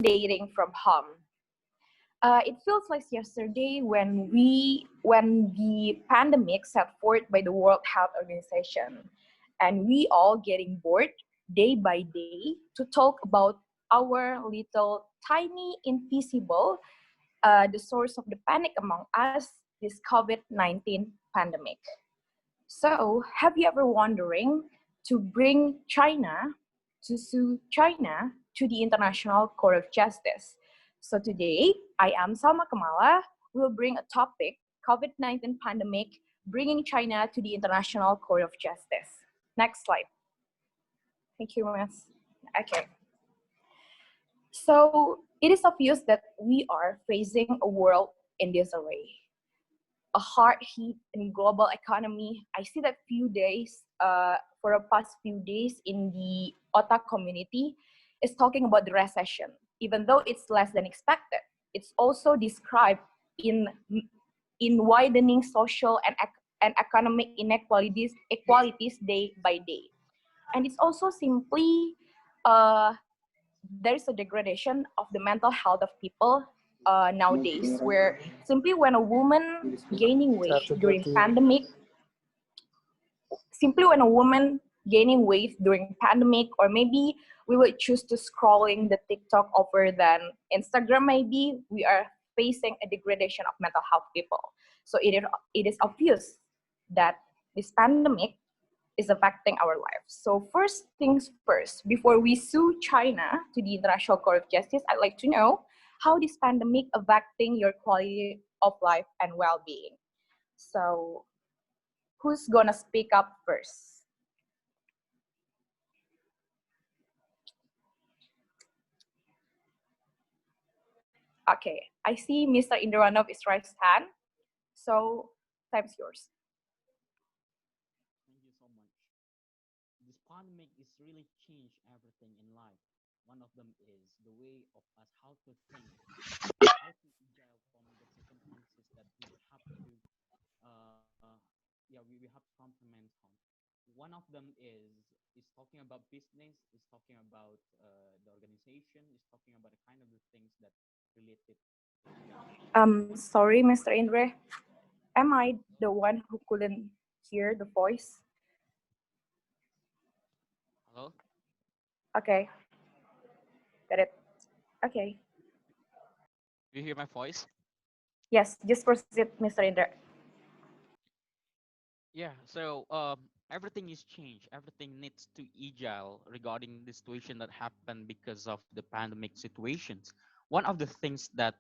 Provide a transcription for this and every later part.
dating from home. It feels like yesterday when the pandemic set forth by the World Health Organization, and we all getting bored day by day to talk about our little tiny invisible the source of the panic among us, this COVID-19 pandemic. So, have you ever wondering to bring China, to sue China to the International Court of Justice? So today, I am Salma Kamala. Will bring a topic, COVID-19 pandemic, bringing China to the International Court of Justice. Next slide. Thank you, Miss. Okay. So it is obvious that we are facing a world in disarray, a hard hit in global economy. I see that for the past few days in the OTA community is talking about the recession. Even though it's less than expected, it's also described in widening social and economic equalities day by day. And it's also simply there is a degradation of the mental health of people nowadays, where simply when a woman gaining weight during pandemic, or maybe we would choose to scrolling the TikTok over than Instagram, maybe we are facing a degradation of mental health people. So it is obvious that this pandemic is affecting our lives. So first things first, before we sue China to the International Court of Justice, I'd like to know how this pandemic affecting your quality of life and well-being. So who's gonna speak up first? Okay, I see Mr. Indranov is raised hand. So time's yours. Thank you so much. This pandemic is really changed everything in life. One of them is the way of us how to think, how to agile from the circumstances that we have to, we have to complement on. One of them is talking about business, is talking about the organization, is talking about the kind of the things that related. Sorry, Mr. Indre. Am I the one who couldn't hear the voice? Hello? Okay. Got it. Okay. Do you hear my voice? Yes, just proceed, Mr. Indre. Yeah, so everything is changed. Everything needs to agile regarding the situation that happened because of the pandemic situations. One of the things that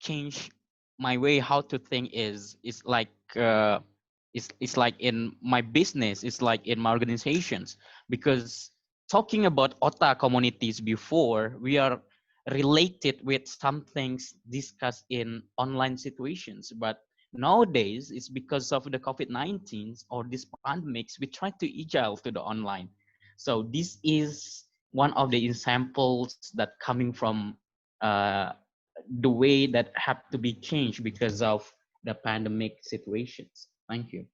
changed my way how to think is like it's like in my business, it's like in my organizations, because talking about OTA communities before, we are related with some things discussed in online situations, but nowadays it's because of the COVID-19 or this pandemics, we try to agile to the online. So this is one of the examples that coming from uh, the way that have to be changed because of the pandemic situations. Thank you.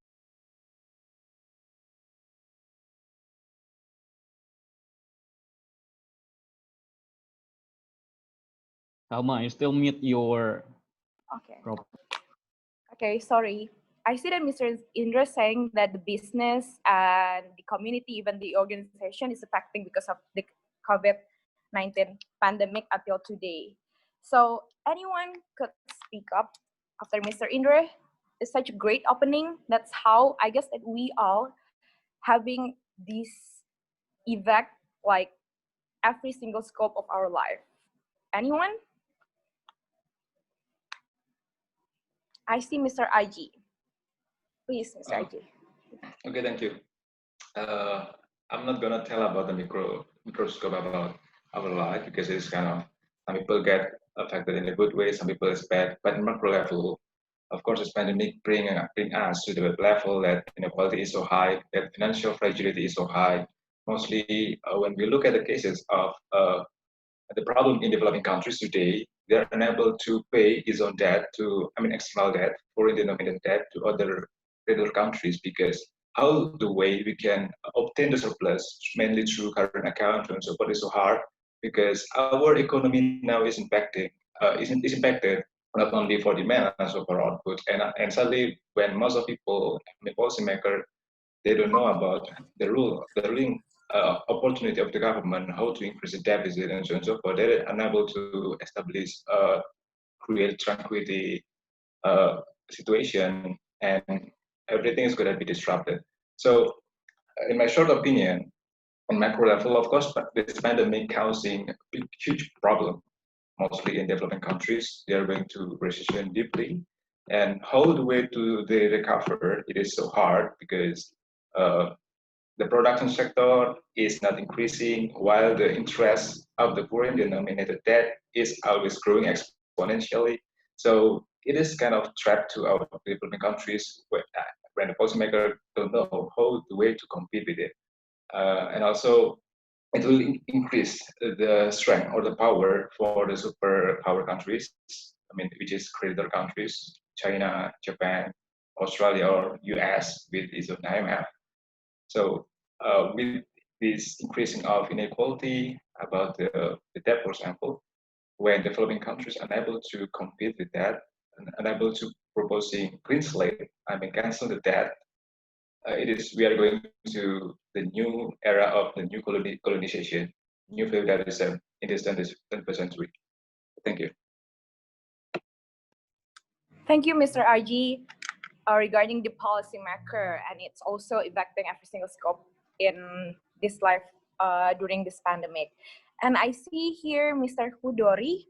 Alma, you still mute your Okay. Okay, sorry. I see that Mr. Indra saying that the business and the community, even the organization, is affecting because of the COVID-19 pandemic until today. So anyone could speak up after Mr. Indra. It's such a great opening. That's how I guess that we all having this effect like every single scope of our life. Anyone? I see Mr. IG. Please, Mr. IG. Okay, thank you. I'm not gonna tell about the microscope about our life because it's kind of some people get affected in a good way, some people is bad. But in macro level, of course, this pandemic bring us to the level that inequality is so high, that financial fragility is so high. Mostly, when we look at the cases of the problem in developing countries today, they're unable to pay its own debt external debt, foreign denominated debt to other countries because how the way we can obtain the surplus mainly through current account and support is so hard. because our economy now is impacted not only for demand also for output. And sadly, when most of people, the policymaker, they don't know about the ruling opportunity of the government, how to increase the deficit and so on and so forth. They're unable to establish create tranquility situation, and everything is going to be disrupted. So, in my short opinion, on macro level, of course, but this pandemic causing a huge problem, mostly in developing countries. They are going to recession deeply, and how the way to they recover? It is so hard because uh, the production sector is not increasing, while the interest of the foreign denominated debt is always growing exponentially. So it is kind of trapped to our developing countries when the policymakers don't know how the way to compete with it. And also it will increase the strength or the power for the superpower countries, I mean, which is creditor countries, China, Japan, Australia, or US with its own IMF. So with this increasing of inequality about the debt, for example, when developing countries are unable to compete with that and unable to proposing clean slate, I mean cancel the debt, it is we are going to the new era of the new colonization, new feudalism in this 20th century. Thank you. Thank you, Mr. RG. Regarding the policymaker, and it's also affecting every single scope in this life during this pandemic. And I see here Mr. Hudori.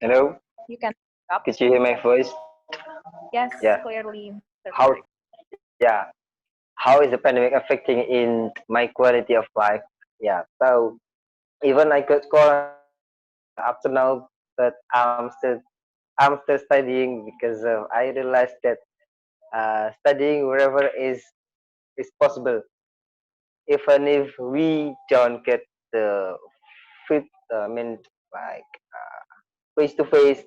Hello, You can speak up. could you hear my voice? Yes, Yeah. clearly. Mr. How? Hudori. Yeah. How is the pandemic affecting in my quality of life? Yeah. So even I could call up to now, but I'm still studying because I realized that studying wherever is possible, even if we don't get the fit. I mean, like face to face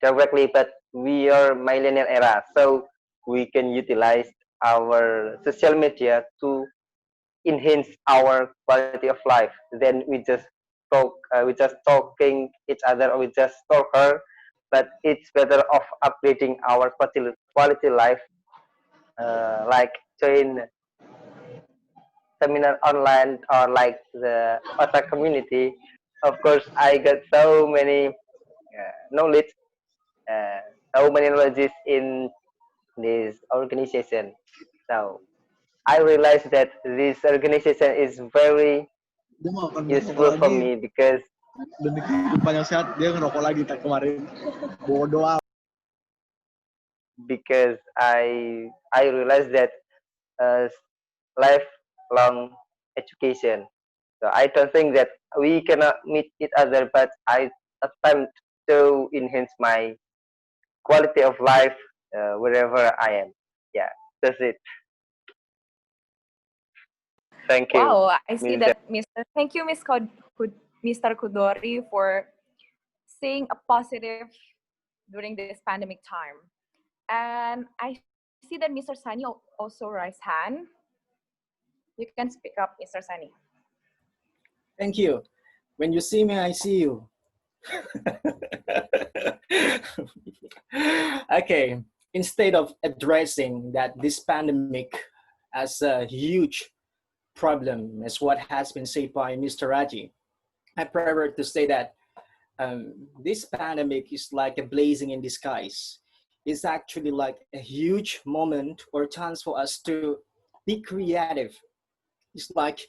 directly, but we are millennial era, so we can utilize our social media to enhance our quality of life. Then we just talking each other, or we just talk her, but it's better off upgrading our quality life, like join seminar online or like the WhatsApp community. Of course, I got so many knowledge, uh, so many knowledges in this organization. So I realized that this organization is very Dia mau akan ngerokok useful for lagi, me because demi kehidupan yang sehat dia ngerokok lagi tak kemarin. Bodoh amat. I realized that uh, lifelong education. So I don't think that we cannot meet each other, but I attempt to enhance my quality of life wherever I am. Yeah, that's it. Thank you, Wow, I see Miss. that, Mr. Thank you, Mr. Kudori, for saying a positive during this pandemic time. And I see that Mr. Sani also raised hand. You can speak up, Mr. Sani. Thank you. When you see me, I see you. Okay, instead of addressing that this pandemic as a huge problem, as what has been said by Mr. Raji, I prefer to say that this pandemic is like a blazing in disguise. It's actually like a huge moment or chance for us to be creative. It's like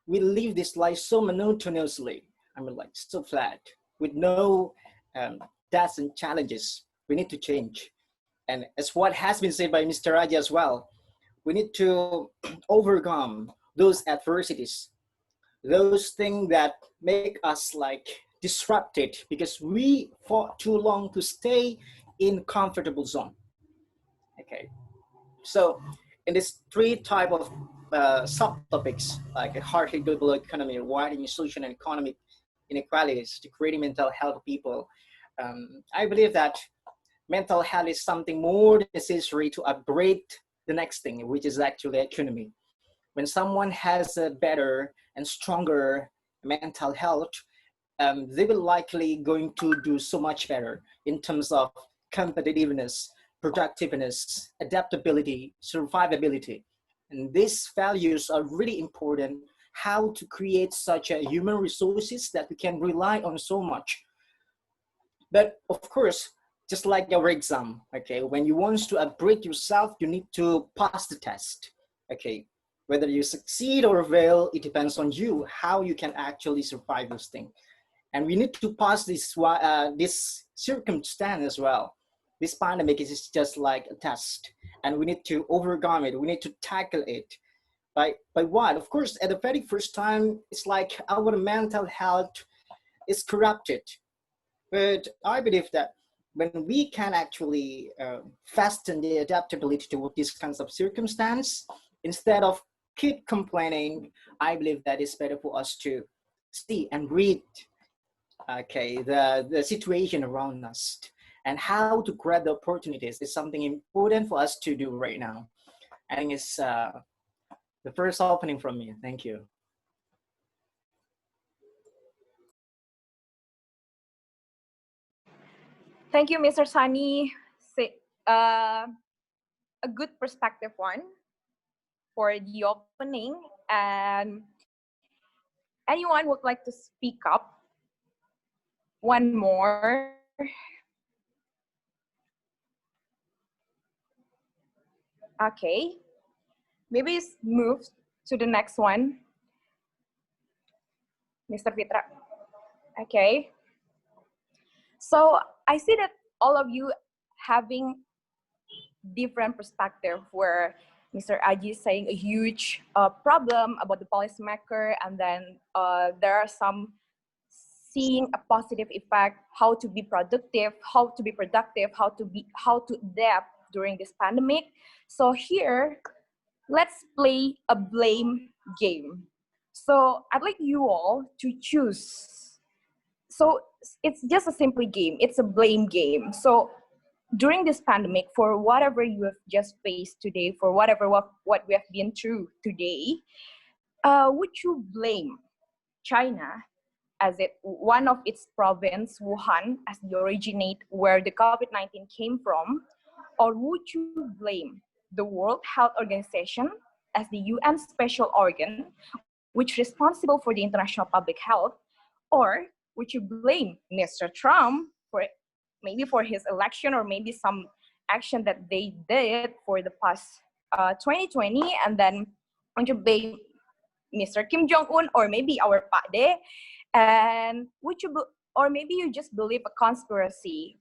we live this life so monotonously. I mean, like so flat with no tasks and challenges. We need to change. And as what has been said by Mr. Raja as well, we need to overcome those adversities, those things that make us like disrupted because we fought too long to stay in comfortable zone. Okay, so in this three type of subtopics like a healthy global economy, widening social and economic inequalities to creating mental health of people, I believe that mental health is something more necessary to upgrade the next thing, which is actually economy. when someone has a better and stronger mental health, they will likely going to do so much better in terms of competitiveness, productiveness, adaptability, survivability. And these values are really important, how to create such a human resources that we can rely on so much. But of course, just like our exam, okay, when you want to upgrade yourself, you need to pass the test, okay. Whether you succeed or fail, it depends on you, how you can actually survive this thing. And we need to pass this circumstance as well. This pandemic is just like a test, and we need to overcome it. We need to tackle it. By what? Of course, at the very first time, it's like our mental health is corrupted. But I believe that when we can actually fasten the adaptability to these kinds of circumstance, instead of keep complaining, I believe that it's better for us to see and read, okay, the situation around us, and how to grab the opportunities is something important for us to do right now. I think it's the first opening from me. Thank you. Thank you, Mr. Sunny. A good perspective one for the opening. And anyone would like to speak up? One more. Okay. Maybe move to the next one. Mr. Fitra. Okay. So I see that all of you having different perspective, where Mr. Aji is saying a huge problem about the policymaker, and then there are some seeing a positive effect, how to be productive, how to adapt during this pandemic. So here, let's play a blame game. So I'd like you all to choose. So it's just a simple game. It's a blame game. So during this pandemic, for whatever you have just faced today, for whatever what we have been through today, would you blame China as one of its province, Wuhan, as the originate where the COVID-19 came from? Or would you blame the World Health Organization as the UN special organ, which is responsible for the international public health? Or would you blame Mr. Trump for maybe for his election, or maybe some action that they did for the past 2020, and then would you blame Mr. Kim Jong-un, or maybe our Pade? And would you, or maybe you just believe a conspiracy,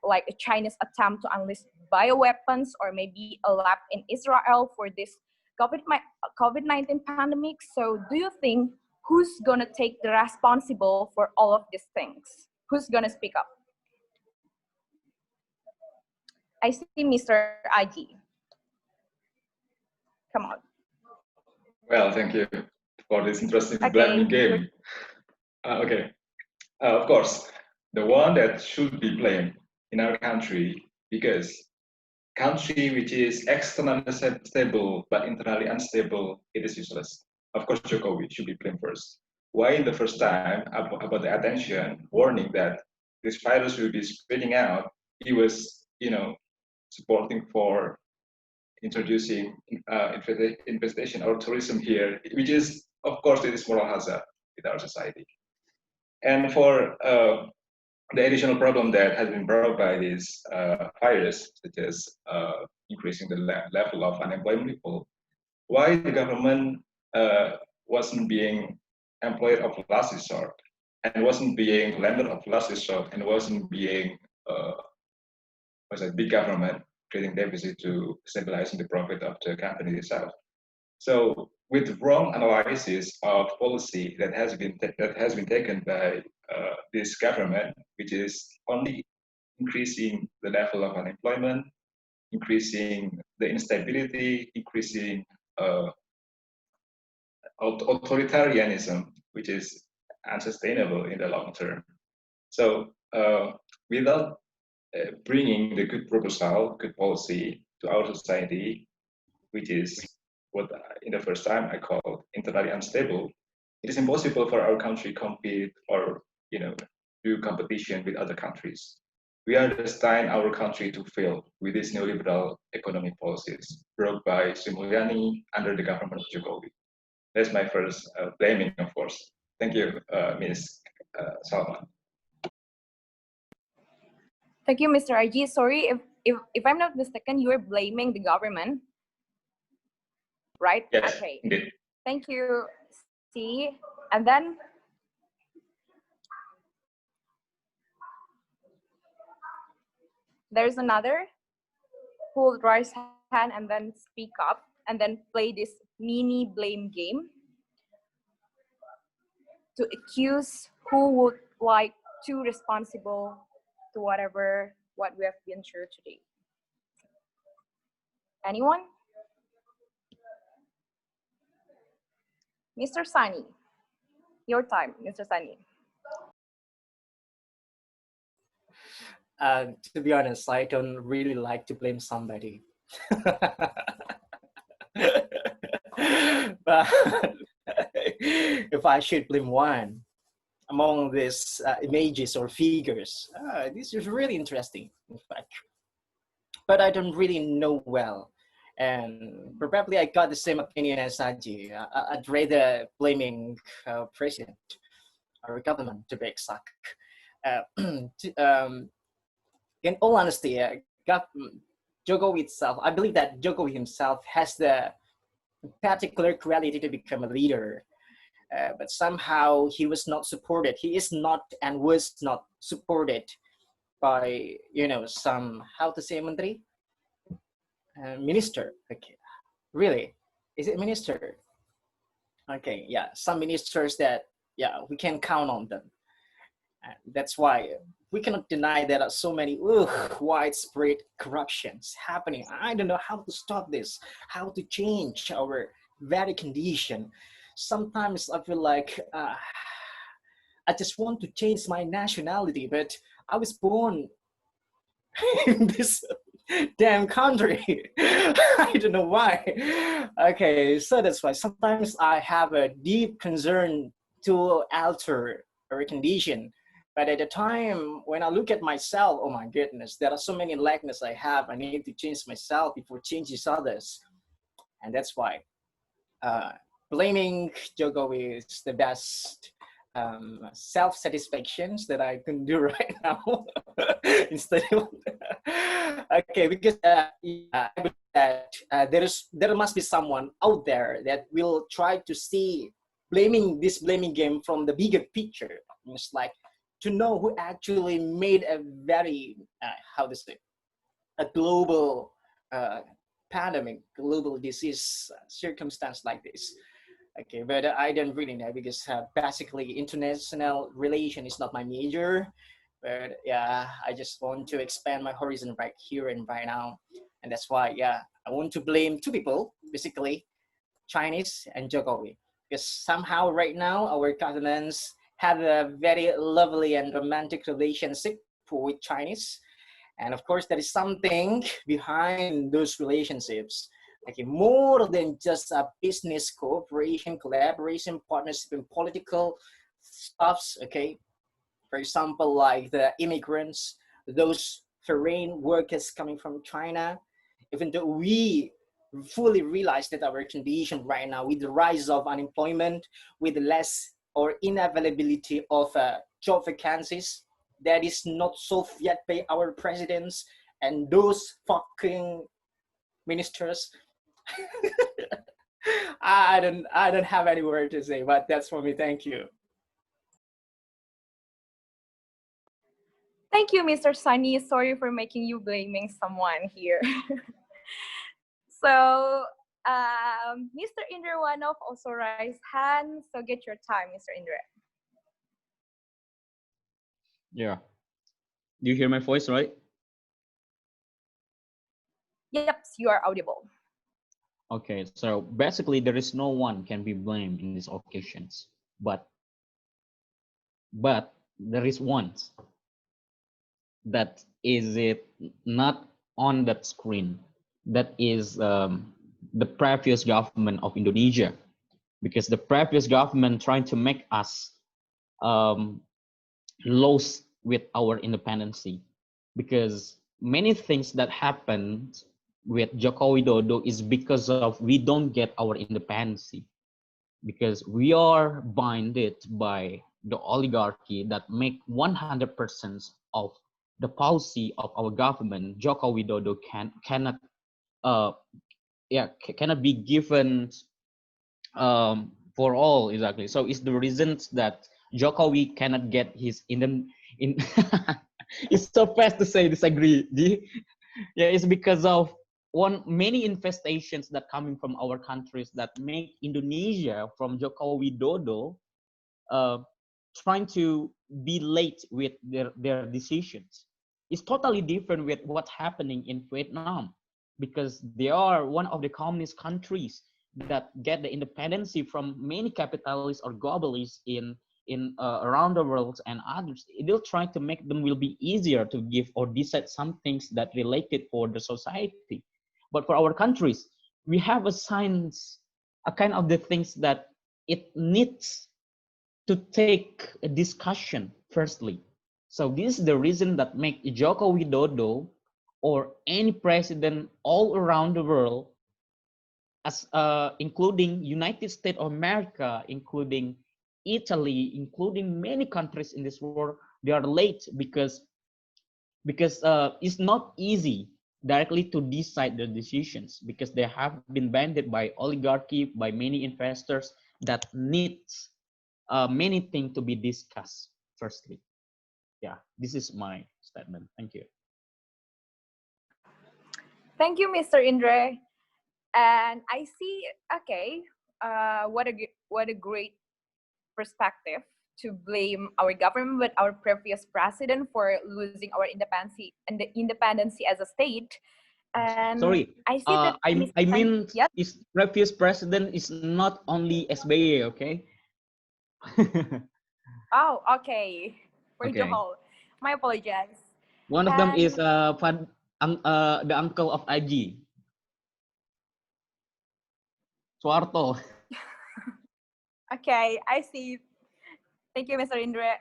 like a Chinese attempt to unleash bioweapons, or maybe a lab in Israel for this COVID-19 pandemic? So do you think who's gonna take the responsible for all of these things? Who's gonna speak up? I see Mr. Aji. Come on. Well, thank you for this interesting Okay. blaming game. Okay. Of course, the one that should be blamed in our country, because country which is externally stable but internally unstable, it is useless. Of course, Jokowi should be blamed first. Why in the first time about the attention warning that this virus will be spreading out, he was, supporting for introducing investigation or tourism here, which is, of course, it is moral hazard with our society. And for the additional problem that has been brought by this virus, such as increasing the level of unemployment people, why the government wasn't being employer of last resort, and wasn't being lender of last resort, and wasn't being big government creating deficit to stabilizing the profit of the company itself. So with wrong analysis of policy that has been taken by this government, which is only increasing the level of unemployment, increasing the instability, increasing authoritarianism, which is unsustainable in the long term. So without bringing the good proposal, good policy to our society, which is what in the first time I called internally unstable, it is impossible for our country compete or do competition with other countries. We are destined our country to fail with these neoliberal economic policies brought by Sri Mulyani under the government of Jokowi. That's my first blaming, of course. Thank you, Ms. Salman. Thank you, Mr. Aji. Sorry, if I'm not mistaken, you are blaming the government, right? Yes, okay. indeed. Thank you. See, and then there's another who will raise hand and then speak up and then play this mini blame game to accuse who would like to responsible to what we have been through today. Anyone? Mr. Sani, your time, Mr. Sani. To be honest, I don't really like to blame somebody. But if I should blame one among these images or figures, this is really interesting, in fact. But I don't really know well. And probably I got the same opinion as Sanji. I'd rather blaming president or government to be exact. In all honesty, Jokowi itself, I believe that Jokowi himself has the particular quality to become a leader. But somehow he was not supported. He is not and was not supported by, some, how to say, Menteri? Minister. Okay. Really? Is it minister? Okay, yeah. Some ministers that, we can count on them. That's why we cannot deny there are so many widespread corruptions happening. I don't know how to stop this, how to change our very condition. Sometimes I feel like I just want to change my nationality, but I was born in this damn country. I don't know why. Okay, so that's why sometimes I have a deep concern to alter our condition. But at the time when I look at myself, oh my goodness, there are so many likeness I have. I need to change myself before changing others. And that's why blaming Jokowi is the best self-satisfactions that I can do right now. Instead of okay, because I believe that there must be someone out there that will try to see this blaming game from the bigger picture. It's like to know who actually made a very a global pandemic, global disease circumstance like this. Okay, but I don't really know because basically international relation is not my major. But yeah, I just want to expand my horizon right here and right now. And that's why, I want to blame two people, basically, Chinese and Jokowi. Because somehow right now our continents have a very lovely and romantic relationship with Chinese. And of course, there is something behind those relationships. Okay, more than just a business cooperation, collaboration, partnership, and political stuffs. Okay, for example, like the immigrants, those foreign workers coming from China. Even though we fully realize that our condition right now, with the rise of unemployment, with less or inavailability of job vacancies, that is not solved yet by our presidents and those fucking ministers. I don't have any word to say, but that's for me. Thank you. Thank you, Mr. Sunny. Sorry for making you blaming someone here. So, Mr. Indrawanov also raised hand. So get your time, Mr. Indra. Yeah. Do you hear my voice, right? Yep, you are audible. Okay, so basically there is no one can be blamed in these occasions, but there is one that is it not on that screen, that is the previous government of Indonesia, because the previous government trying to make us lose with our independency, because many things that happened with Joko Widodo is because of we don't get our independency, because we are binded by the oligarchy that make 100% of the policy of our government. Joko Widodo cannot cannot be given for all, exactly. So it's the reasons that Jokowi cannot get his in it's so fast to say disagree. Yeah, it's because of many infestations that coming from our countries that make Indonesia from Joko Widodo trying to be late with their decisions. It's totally different with what's happening in Vietnam, because they are one of the communist countries that get the independency from many capitalists or globalists in around the world, and others. They'll try to make them will be easier to give or decide some things that related for the society. But for our countries, we have a science, a kind of the things that it needs to take a discussion firstly. So this is the reason that make Joko Widodo or any president all around the world, as including United States of America, including Italy, including many countries in this world, they are late because it's not easy directly to decide the decisions, because they have been banded by oligarchy, by many investors that needs many things to be discussed firstly. Yeah, this is my statement. Thank you. Thank you, Mr. Indre. And I see, okay, what a great perspective to blame our government, but our previous president for losing our independency and the independency as a state. And Sorry, I see that I mean, yes. his previous president is not only SBY, okay? Oh, okay. For Okay. Johol. My apologies. One of them And is the uncle of Aji, Suarto. okay, I see. Thank you, Mr. Indra.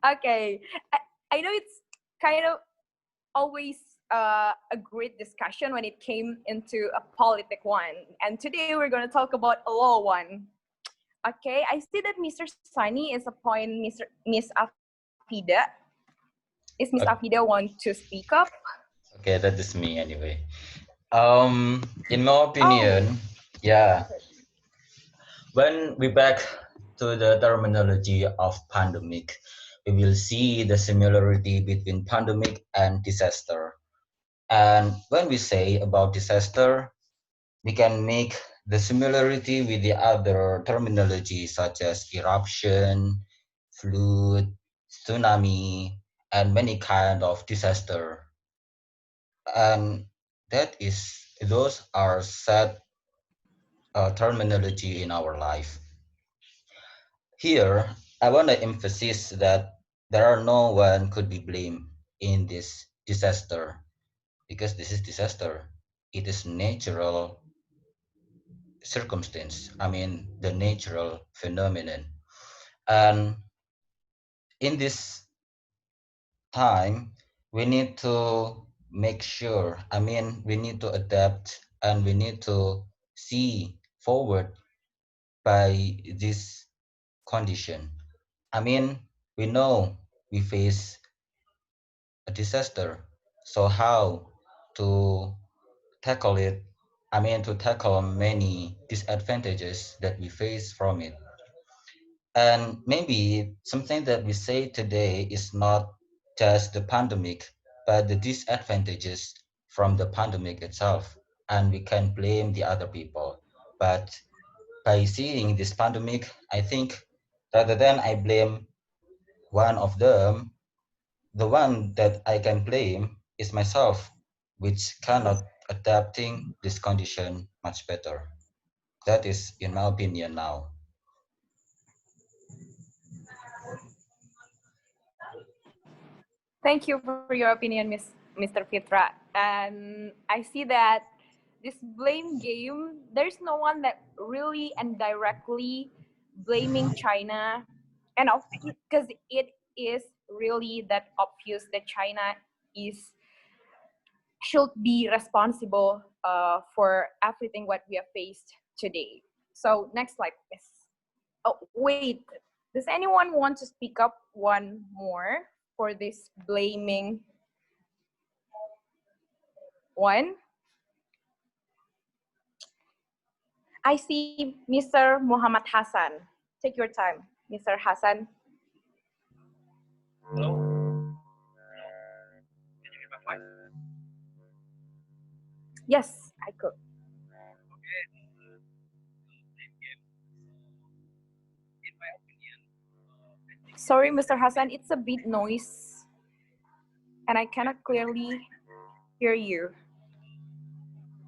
Okay. I know it's kind of always a great discussion when it came into a politic one. And today we're going to talk about a law one. Okay, I see that Mr. Sunny is appointing Miss Afida. Is Miss Afida want to speak up? Okay, that is me anyway. In my opinion, yeah, when we back to the terminology of pandemic, we will see the similarity between pandemic and disaster. And when we say about disaster, we can make the similarity with the other terminology such as eruption, flood, tsunami, and many kind of disaster. And those are sad terminology in our life. Here, I want to emphasize that there are no one could be blamed in this disaster, because this is disaster. It is natural circumstance. I mean, the natural phenomenon. And in this time, we need to make sure, I mean, we need to adapt and we need to see forward by this condition. I mean, we know we face a disaster. So how to tackle it? I mean, to tackle many disadvantages that we face from it. And maybe something that we say today is not just the pandemic, but the disadvantages from the pandemic itself. And we can blame the other people. But by seeing this pandemic, I think rather than I blame one of them, the one that I can blame is myself, which cannot adapting this condition much better. That is in my opinion now. Thank you for your opinion, Mr. Fitra. And I see that this blame game, there's no one that really and directly blaming China. And because it is really that obvious that China should be responsible for everything what we have faced today. So next slide, please. Oh, wait. Does anyone want to speak up one more for this blaming one? I see Mr. Muhammad Hassan. Take your time, Mr. Hassan. Hello. Can you hear my voice? Yes, I could. Okay. In my opinion, Sorry, Mr. Hassan, it's a bit noise, and I cannot clearly hear you.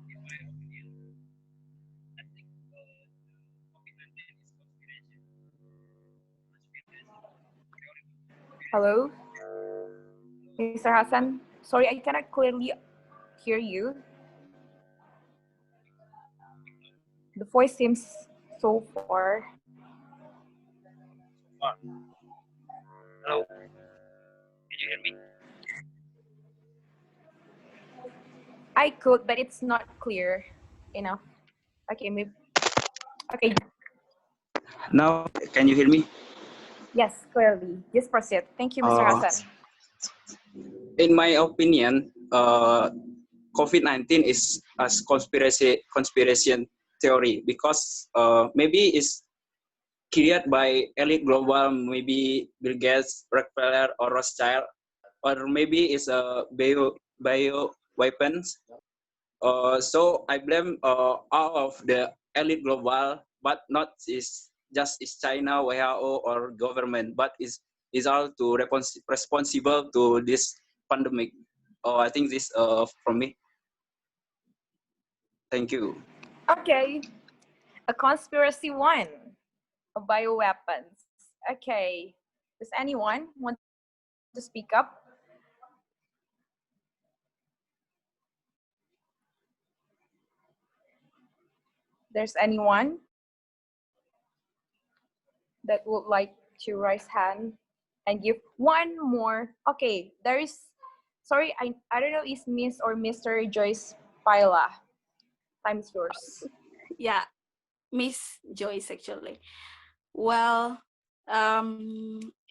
in my opinion, I think COVID-19 is conspiracy. Hello, Mr. Hassan. Sorry, I cannot clearly hear you. The voice seems so far. Hello. Can you hear me? I could, but it's not clear enough. Okay, maybe. Okay, Now, can you hear me? yes, clearly. Just proceed. Thank you, Mr. Hassan. In my opinion, COVID-19 is a conspiracy theory because maybe it's created by elite global, maybe Bill Gates, Rockefeller, or Rothschild, or maybe it's a bio weapons. So I blame all of the elite global, but not is China, WHO, or government, but is all to responsible to this pandemic. I think this from me. Thank you. Okay, a conspiracy one, a bioweapons. Okay, does anyone want to speak up? There's anyone that would like to raise hand and give one more? Okay, there is, sorry, I don't know, is Miss or Mr. Joyce Paila. Time is yours. Yeah, Miss Joyce actually. Well,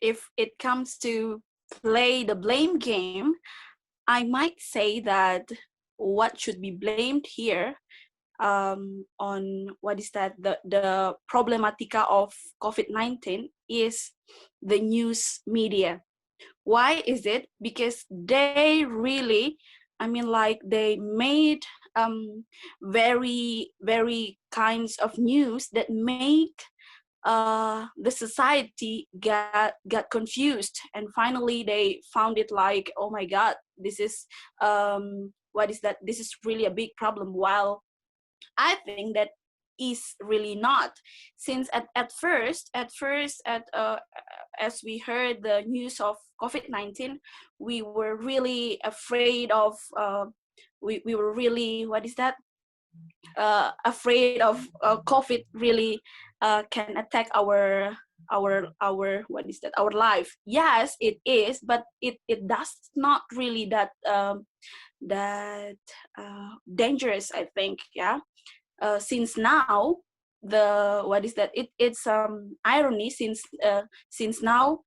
if it comes to play the blame game, I might say that what should be blamed here on what is that the problematica of COVID-19 is the news media. Why is it? Because they really, I mean, like they made very kinds of news that make the society got confused, and finally they found it like, oh my god, this is what is that, this is really a big problem, while I think that is really not, since at first as we heard the news of COVID-19, we were really afraid of we were really, what is that, afraid of COVID really can attack our what is that, our life. Yes, it is, but it does not really that dangerous, I think. Yeah, since now the what is that, it's irony, since now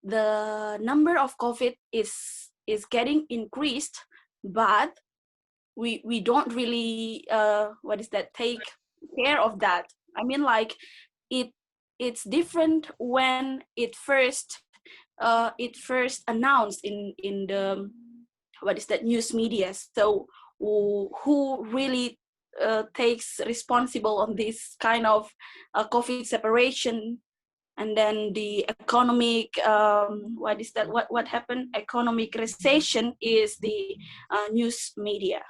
the number of COVID is getting increased, but we don't really what is that, take care of that. I mean, like it's different when it first announced in the what is that, news media. So who really takes responsible on this kind of COVID separation, and then the economic what is that, what happened, economic recession, is the news media,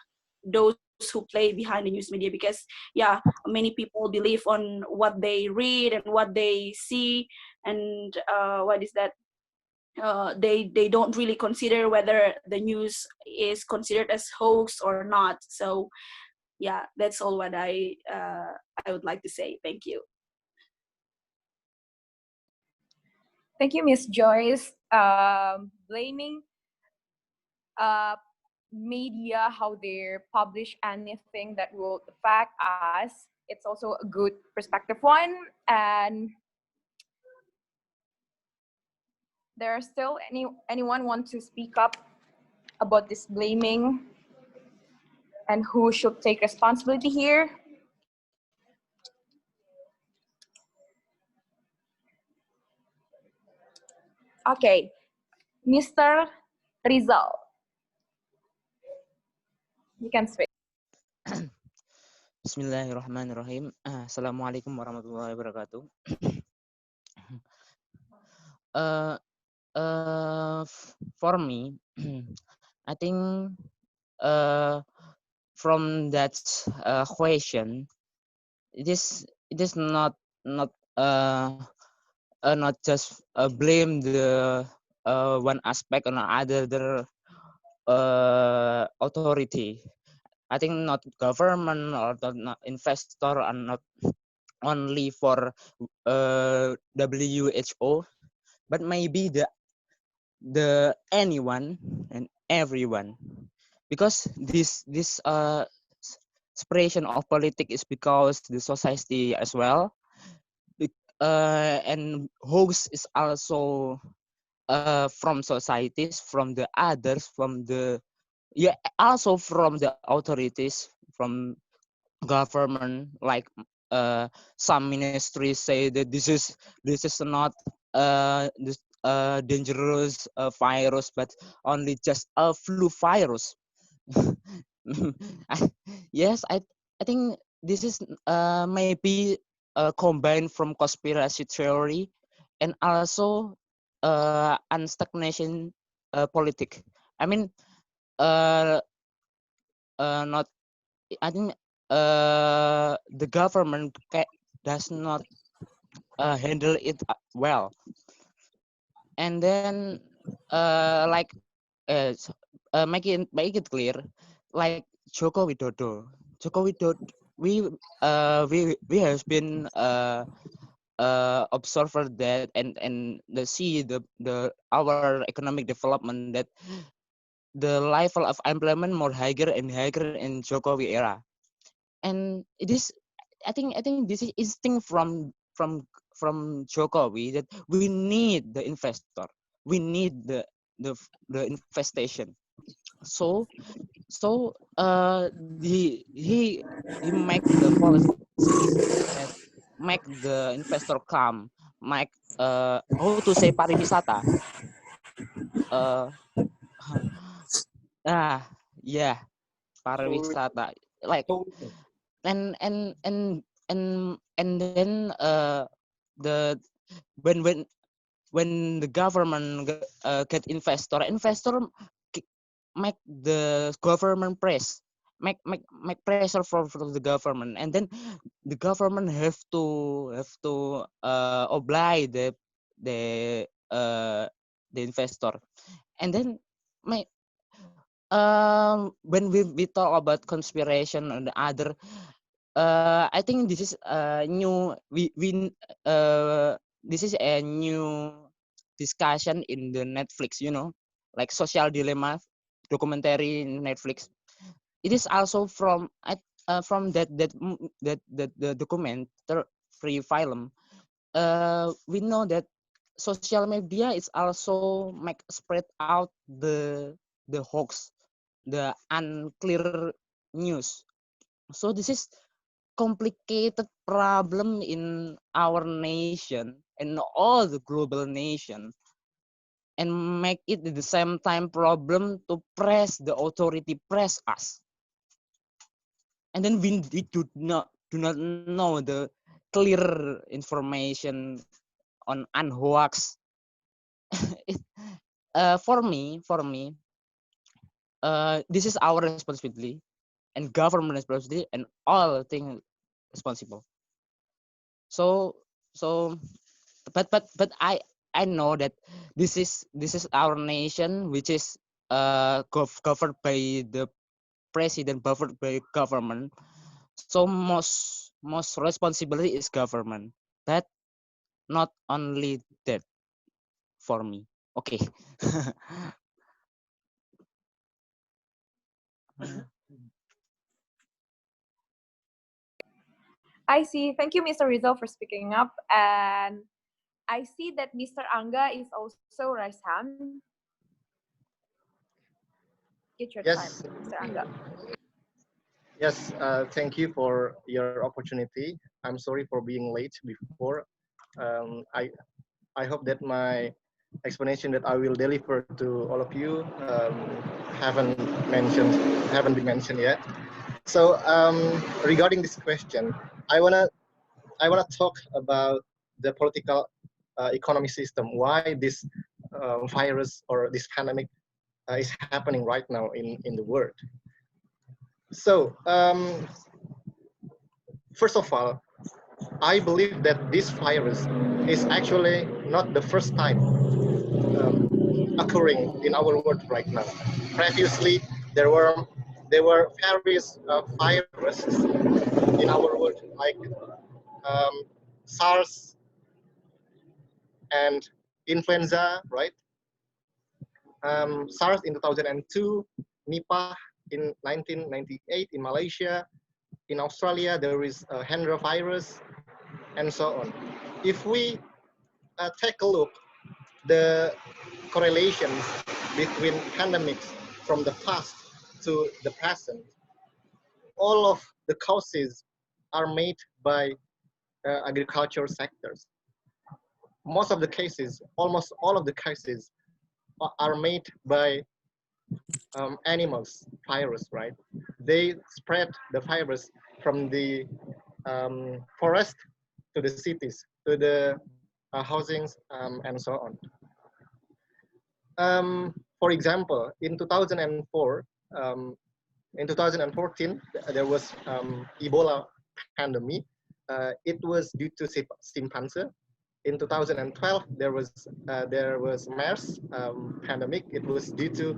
those who play behind the news media. Because yeah, many people believe on what they read and what they see, and what is that, they don't really consider whether the news is considered as hoax or not. So yeah, that's all what I would like to say. Thank you. Thank you, Miss Joyce. Blaming media, how they publish anything that will affect us, it's also a good perspective one. And there still anyone want to speak up about this blaming and who should take responsibility here? Okay, Mr. Rizal, you can speak. Bismillahirrahmanirrahim. Assalamualaikum warahmatullahi wabarakatuh. For me, I think from that question, it is not just blame the one aspect on other authority. I think not government or not investor are not only for WHO, but maybe the anyone and everyone, because this separation of politics is because the society as well, and hoax is also from societies, from the others, from the also from the authorities, from government. Like some ministries say that this is not this dangerous virus, but only just a flu virus. Yes, I think this is maybe combined from conspiracy theory and also unstagnation politic. I mean, not. I think the government does not handle it well, and then like make it clear, like Joko Widodo. We has been observer that and the see the our economic development, that the level of employment more higher and higher in Jokowi era, and it is I think this is instinct from Jokowi, that we need the investor, we need the infestation. So he make the policies that make the investor come, make how to say pariwisata, uh ah yeah, pariwisata, like, and then the when the government get investor make the government press, make pressure from the government, and then the government have to oblige the uh, the investor, and then my when we talk about conspiration and other, I think this is a new this is a new discussion in the Netflix, like social dilemma documentary in Netflix. It is also from the documentary film. We know that social media is also make spread out the hoax, the unclear news. So this is complicated problem in our nation and all the global nation, and make it at the same time problem to press the authority, press us, and then we do not know the clear information on unhoax. For me, this is our responsibility and government responsibility and all things responsible. So but I know that this is our nation, which is governed by the president, governed by government. So most responsibility is government. But not only that for me. Okay. I see. Thank you, Mr. Rizal, for speaking up. And I see that Mr. Angga is also raised hand. Get your time, Yes, Mr. Angga. yes. Thank you for your opportunity. I'm sorry for being late before. Um, I I hope that my explanation that I will deliver to all of you haven't been mentioned yet. So regarding this question, I wanna talk about the political economy system. Why this virus or this pandemic is happening right now in the world. So first of all, I believe that this virus is actually not the first time occurring in our world right now. Previously, there were various viruses in our world, like SARS and influenza, right? SARS in 2002, Nipah in 1998 in Malaysia. In Australia, there is Hendra virus, and so on. If we take a look, the correlations between pandemics from the past to the present, all of the causes are made by agriculture sectors. Most of the cases, almost all of the cases, are made by animals, virus, right? They spread the virus from the forest to the cities, to the housings, and so on. For example, in 2004, in 2014, there was Ebola pandemic. It was due to chimpanzee. In 2012, there was MERS pandemic. It was due to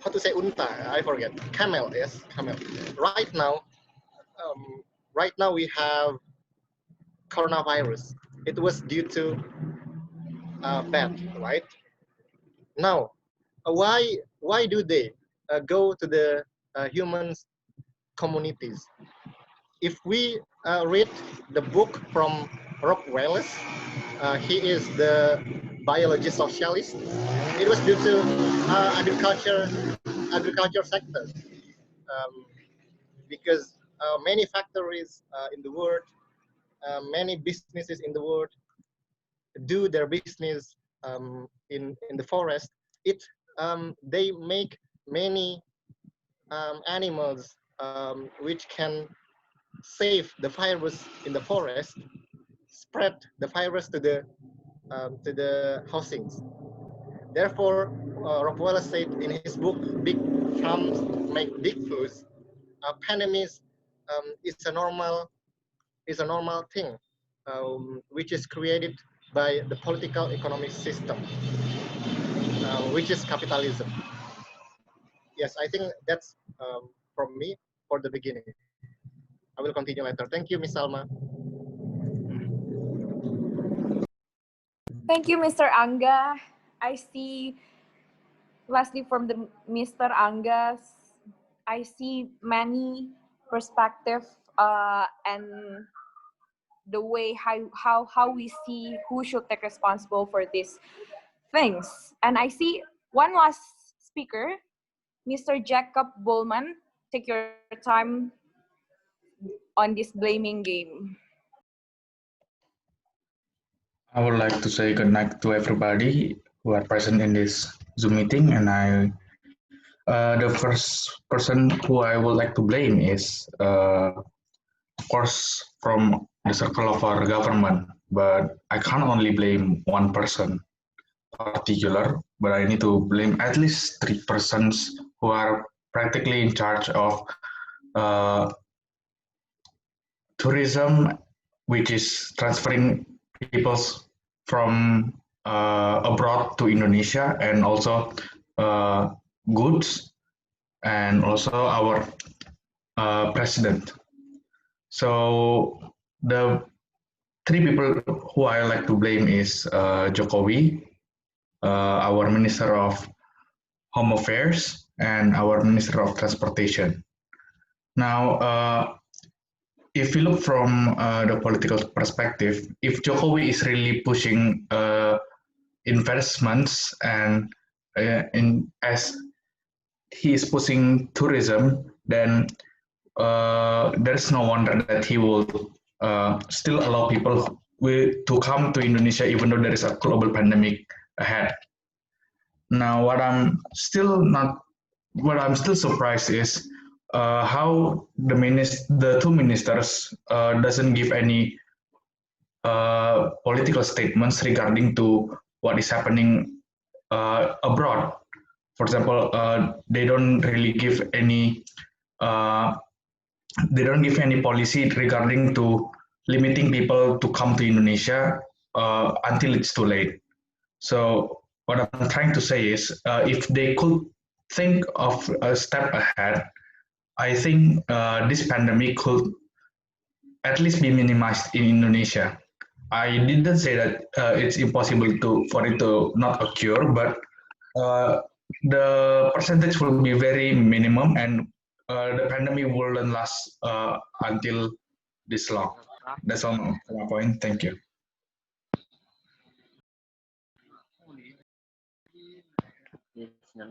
how to say unta? I forget. Camel, yes, camel. Right now, we have coronavirus. It was due to bat, right? Now, why do they go to the humans communities? If we read the book from Rob Wallace, he is the biology socialist. It was due to agriculture sector, because many factories in the world, many businesses in the world do their business in the forest. They make many animals which can save the virus in the forest, spread the virus to the housings. Therefore, Rob Wallace said in his book, "Big Farms Make Big Foods," pandemics is a normal thing, which is created by the political economic system, which is capitalism. Yes, I think that's from me for the beginning. I will continue later. Thank you, Ms. Salma. Thank you, Mr. Angga. I see, lastly, from the Mr. Angga, I see many perspective and the way how we see who should take responsible for these things. And I see one last speaker, Mr. Jacob Bullman. Take your time on this blaming game. I would like to say good night to everybody who are present in this Zoom meeting, and the first person who I would like to blame is, of course, from the circle of our government. But I can't only blame one person particular, but I need to blame at least 3 persons who are practically in charge of tourism, which is transferring people from abroad to Indonesia, and also goods, and also our president. So the three people who I like to blame is Jokowi, our Minister of Home Affairs, and our Minister of Transportation. Now, if you look from the political perspective, if Jokowi is really pushing investments and as he is pushing tourism, then there's no wonder that he will still allow people to come to Indonesia even though there is a global pandemic ahead. Now, what I'm still surprised is how the two ministers doesn't give any political statements regarding to what is happening abroad. For example, they don't really give any policy regarding to limiting people to come to Indonesia until it's too late. So what I'm trying to say is, if they could think of a step ahead, I think this pandemic could at least be minimized in Indonesia. I didn't say that it's impossible for it to not occur, but the percentage will be very minimum, and the pandemic wouldn't last until this long. That's all my point. Thank you.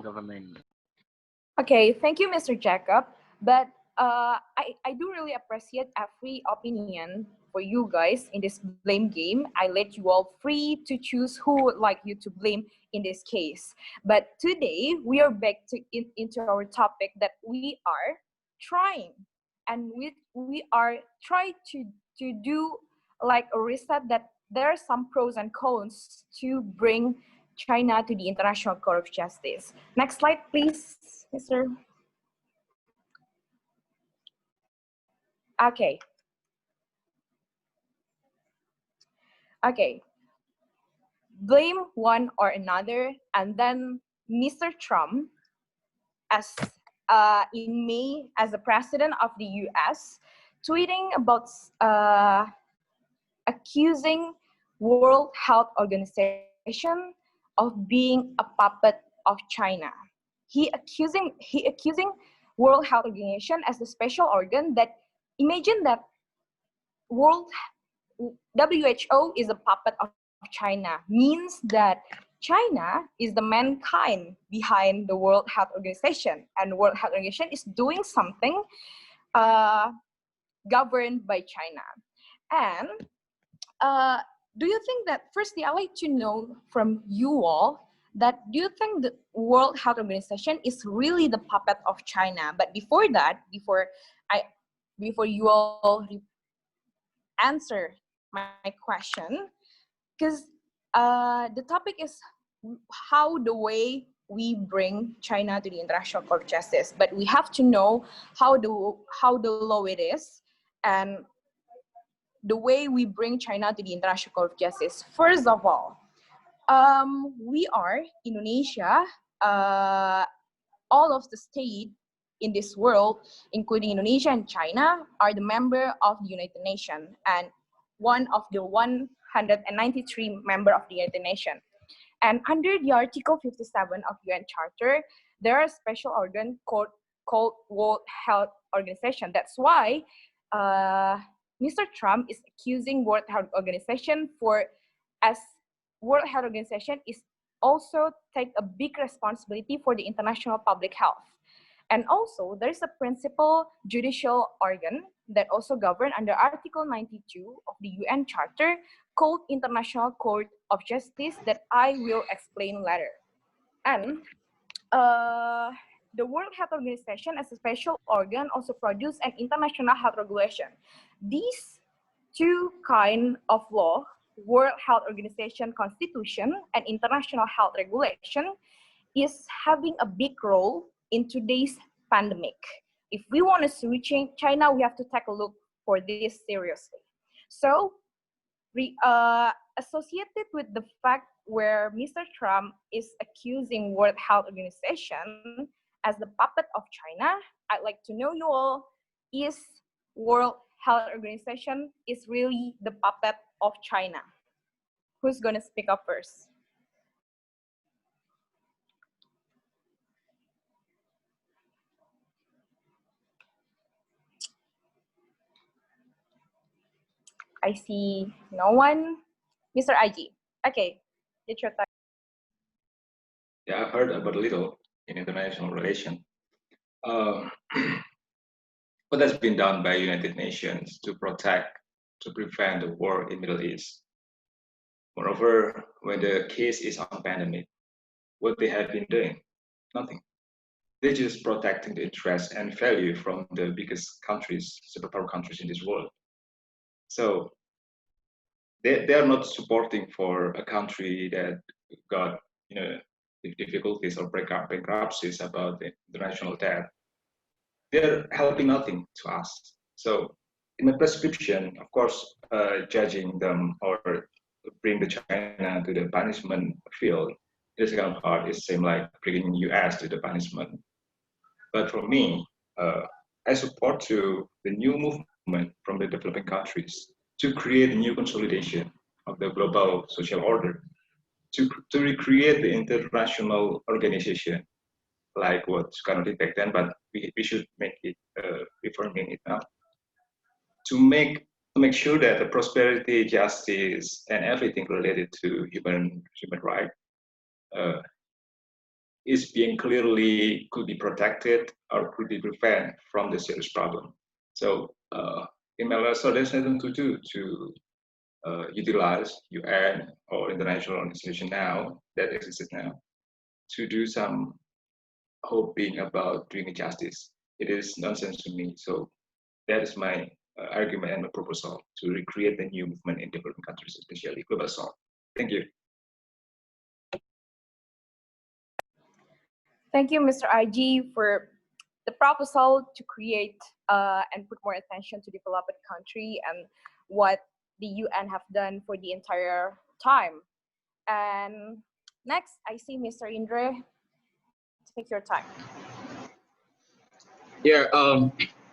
Government. Okay, thank you, Mr. Jacob. But I do really appreciate every opinion for you guys in this blame game. I let you all free to choose who would like you to blame in this case. But today we are back into our topic that we are trying, and we are trying to do like a reset that there are some pros and cons to bring China to the International Court of Justice. Next slide, please, Mr. Okay. Okay. Blame one or another, and then Mr. Trump, as in May, as the president of the U.S., tweeting about accusing World Health Organization of being a puppet of China. He accusing World Health Organization as the special organ that, imagine that WHO is a puppet of China, means that China is the mankind behind the World Health Organization, and World Health Organization is doing something governed by China. And do you think that, firstly, I'd like to know from you all, that do you think the World Health Organization is really the puppet of China? But before that, before you all answer my question, because the topic is how the way we bring China to the International Court of Justice, but we have to know how the law it is, and the way we bring China to the International Court of Justice. First of all, we are Indonesia. All of the states in this world, including Indonesia and China, are the member of the United Nations, and one of the 193 member of the United Nations. And under the Article 57 of UN Charter, there are a special organ called World Health Organization. That's why Mr. Trump is accusing World Health Organization as World Health Organization is also take a big responsibility for the international public health. And also, there's a principal judicial organ that also govern under Article 92 of the UN Charter called International Court of Justice that I will explain later. And the World Health Organization as a special organ also produce an international health regulation. These two kind of law, World Health Organization Constitution and International Health Regulation, is having a big role in today's pandemic. If we want to switch China, we have to take a look for this seriously. So associated with the fact where Mr. Trump is accusing World Health Organization as the puppet of China, I'd like to know you all, is World Health Organization is really the puppet of China? Who's gonna speak up first? I see no one. Mr. IG. Okay, it's your time. Yeah, I've heard about a little in international relation. Uh, what has been done by United Nations to protect, to prevent the war in Middle East. Moreover, when the case is on pandemic, what they have been doing? Nothing. They're just protecting the interests and value from the biggest countries, superpower countries in this world. So they are not supporting for a country that got difficulties or bankruptcies about the international debt. They're helping nothing to us. So in the prescription, of course, judging them or bring the China to the punishment field, this kind of part is same like bringing US to the punishment. But for me, I support to the new movement from the developing countries to create a new consolidation of the global social order, to recreate the international organization, like what Sukarno did back then, but we should make it, reforming it now, to make sure that the prosperity, justice, and everything related to human rights is being clearly could be protected or could be prevented from the serious problem. So in my last suggestion to utilize UN or international organization now that exists now to do some hoping about doing justice. It is nonsense to me. So that is my argument and my proposal to recreate the new movement in developing countries, especially Global South. Thank you. Thank you, Mr. IG, for the proposal to create and put more attention to developed country and what the UN have done for the entire time. And next, I see Mr. Indra. Take your time. Yeah,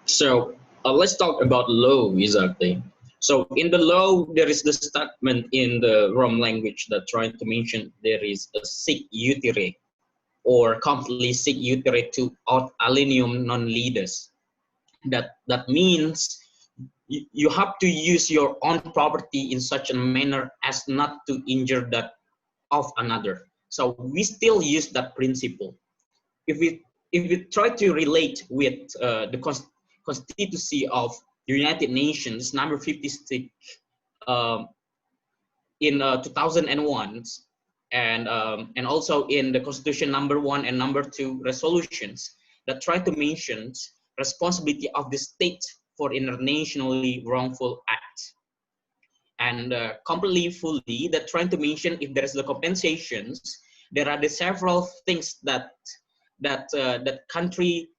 so let's talk about law exactly. So in the law, there is the statement in the Rome language that trying to mention there is a sic utile, or completely sic utile to aut alienum non leaders. That means you have to use your own property in such a manner as not to injure that of another. So we still use that principle. If we try to relate with the constituency of the United Nations, number 56, in 2001, and also in the Constitution number 1 and number 2 resolutions that try to mention responsibility of the state for internationally wrongful acts, and completely fully that trying to mention if there is the compensations, there are the several things that country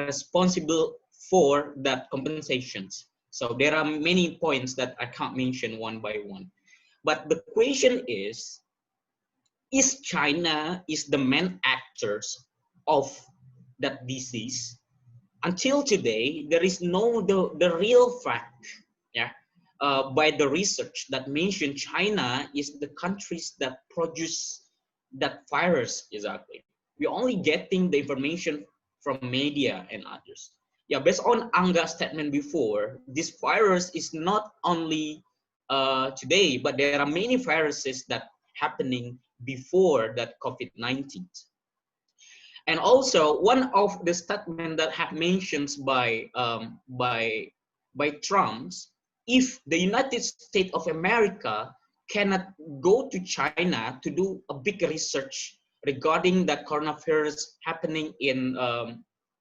responsible for that compensations. So there are many points that I can't mention one by one. But the question is China is the main actors of that disease? Until today, there is no the real fact, yeah, by the research that mention China is the countries that produce that virus exactly. We're only getting the information from media and others. Yeah, based on Angga's statement before, this virus is not only today, but there are many viruses that happening before that COVID-19. And also, one of the statements that have mentioned by Trump, if the United States of America cannot go to China to do a big research regarding that coronavirus happening in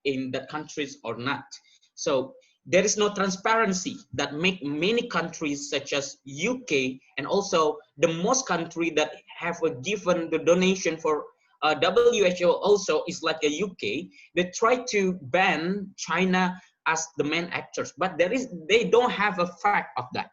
the countries or not. So there is no transparency that make many countries such as UK and also the most country that have given the donation for WHO also is like a UK. They try to ban China as the main actors, but they don't have a fact of that.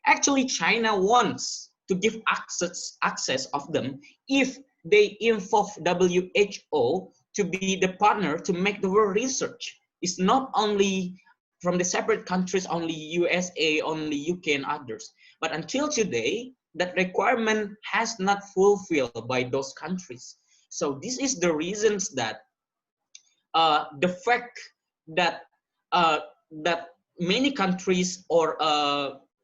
Actually, China wants to give access of them if they involve WHO to be the partner to make the world research. It's not only from the separate countries, only USA, only UK and others. But until today, that requirement has not fulfilled by those countries. So this is the reasons that the fact that that many countries or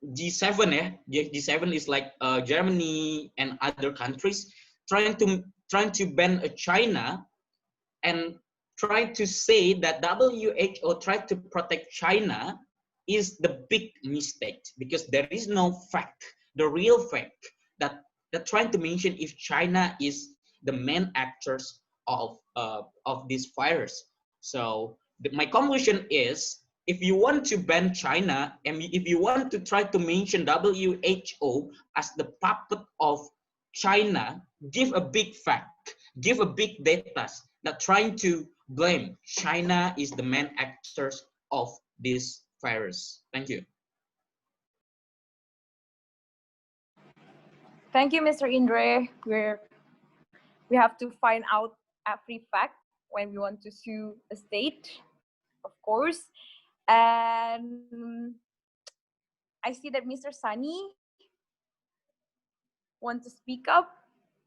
G7, G7 is like Germany and other countries trying to ban China and try to say that WHO tried to protect China is the big mistake, because there is no fact, the real fact that they're trying to mention if China is the main actors of this virus. So my conclusion is, if you want to ban China and if you want to try to mention WHO as the puppet of China, give a big fact, give a big data, not trying to blame China is the main actors of this virus. Thank you. Thank you, Mr. Indre. We have to find out every fact when we want to sue a state, of course. And I see that Mr. Sunny wants to speak up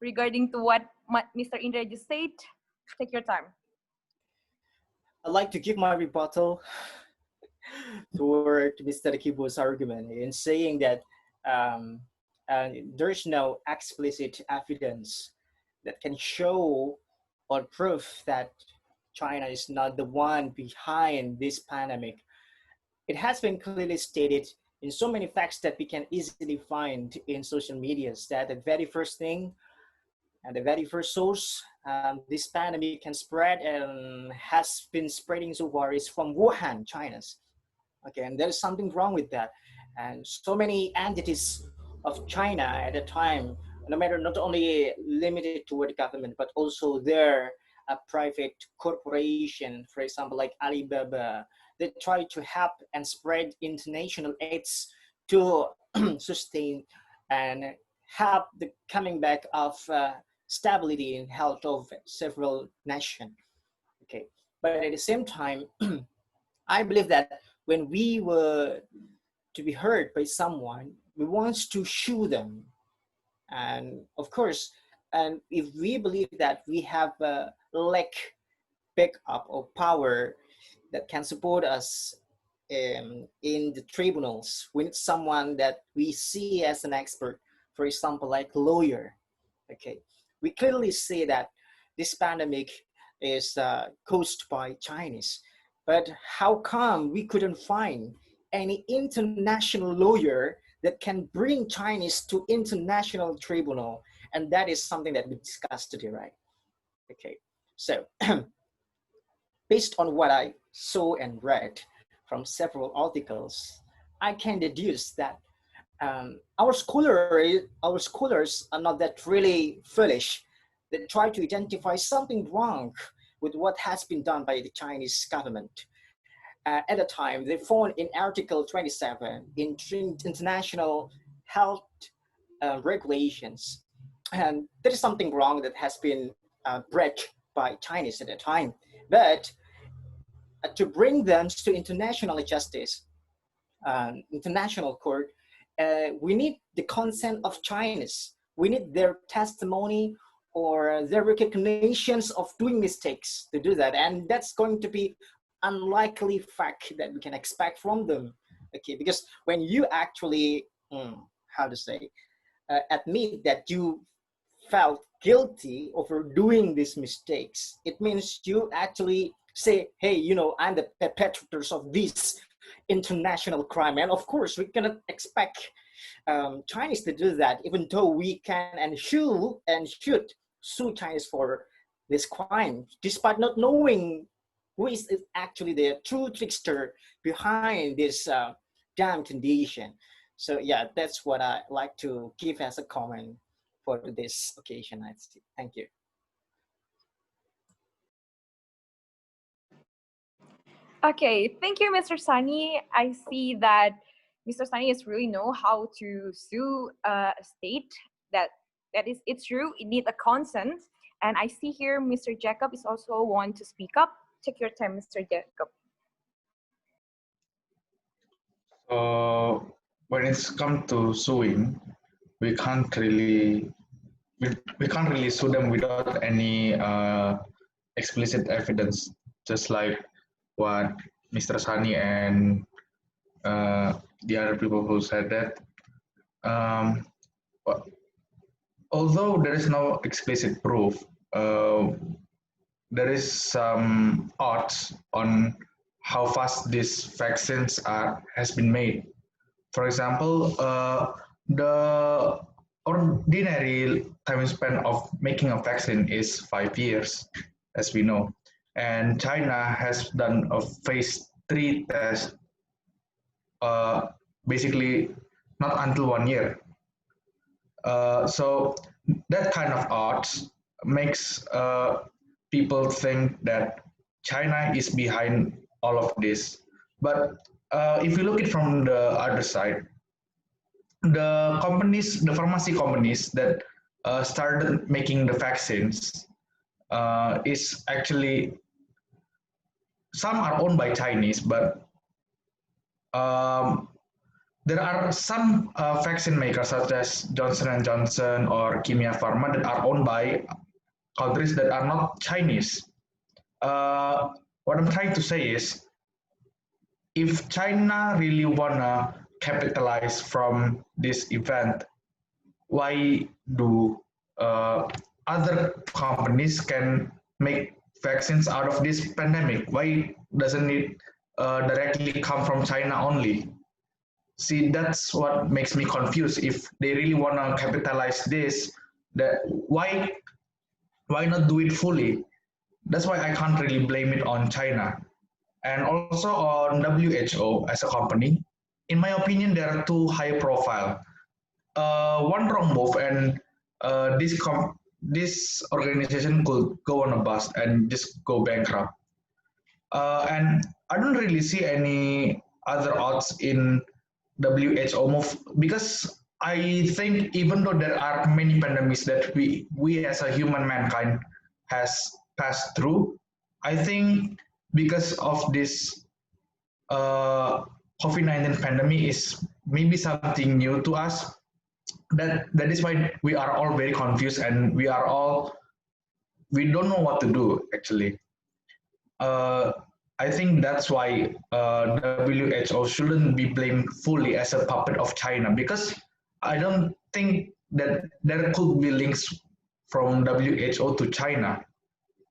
regarding to what Mr. Indre just said. Take your time. I'd like to give my rebuttal toward Mr. Kibo's argument in saying that there is no explicit evidence that can show or prove that China is not the one behind this pandemic. It has been clearly stated in so many facts that we can easily find in social media that the very first thing and the very first source this pandemic can spread and has been spreading so far is from Wuhan, China. Okay, and there's something wrong with that. And so many entities of China at the time, no matter not only limited toward the government, but also their private corporation, for example, like Alibaba, they try to help and spread international aids to sustain and help the coming back of stability and health of several nations. Okay, but at the same time, I believe that when we were to be heard by someone, we want to sue them. And of course, and if we believe that we have a lack backup or power that can support us in the tribunals, we need someone that we see as an expert, for example, like a lawyer. Okay, we clearly see that this pandemic is caused by Chinese. But how come we couldn't find any international lawyer that can bring Chinese to international tribunal? And that is something that we discussed today, right? Okay, so based on what I saw and read from several articles, I can deduce that our scholars are not that really foolish. They try to identify something wrong with what has been done by the Chinese government. At the time, they found in Article 27 in international health regulations, and there is something wrong that has been breached by Chinese at the time. But to bring them to international justice, international court, we need the consent of Chinese. We need their testimony or their recognitions of doing mistakes to do that. And that's going to be unlikely fact that we can expect from them. Okay, because when you actually, admit that you felt guilty over doing these mistakes, it means you actually say, hey, you know, I'm the perpetrators of this international crime. And of course, we cannot expect Chinese to do that, even though we can and should sue Chinese for this crime, despite not knowing who is actually the true trickster behind this damn condition. So yeah, that's what I like to give as a comment for this occasion. Thank you. Okay, thank you, Mr. Sunny. I see that Mr. Sunny is really know how to sue a state that is it's true. It need a consent. And I see here Mr. Jacob is also want to speak up. Take your time, Mr. Jacob. So when it's come to suing, we can't really we can't really sue them without any explicit evidence, just like what Mr. Sani and the other people who said that. Um, although there is no explicit proof, there is some odds on how fast these vaccines has been made. For example, the ordinary time span of making a vaccine is 5 years, as we know. And China has done a phase 3 test, basically not until 1 year. So that kind of odds makes people think that China is behind all of this. But if you look it from the other side, the pharmacy companies that started making the vaccines is actually, some are owned by Chinese, but there are some vaccine makers such as Johnson and Johnson or Kimia Pharma that are owned by countries that are not Chinese. What I'm trying to say is, if China really wanna capitalize from this event, why do other companies can make vaccines out of this pandemic? Why doesn't it directly come from China only? See, that's what makes me confused. If they really want to capitalize this, that why not do it fully? That's why I can't really blame it on China. And also on WHO as a company, in my opinion, they are too high profile. One wrong move and this organization could go on a bust and just go bankrupt. And I don't really see any other odds in WHO move, because I think even though there are many pandemics that we as a human mankind has passed through, I think because of this COVID-19 pandemic is maybe something new to us. That is why we are all very confused and we don't know what to do actually. I think that's why WHO shouldn't be blamed fully as a puppet of China, because I don't think that there could be links from WHO to China,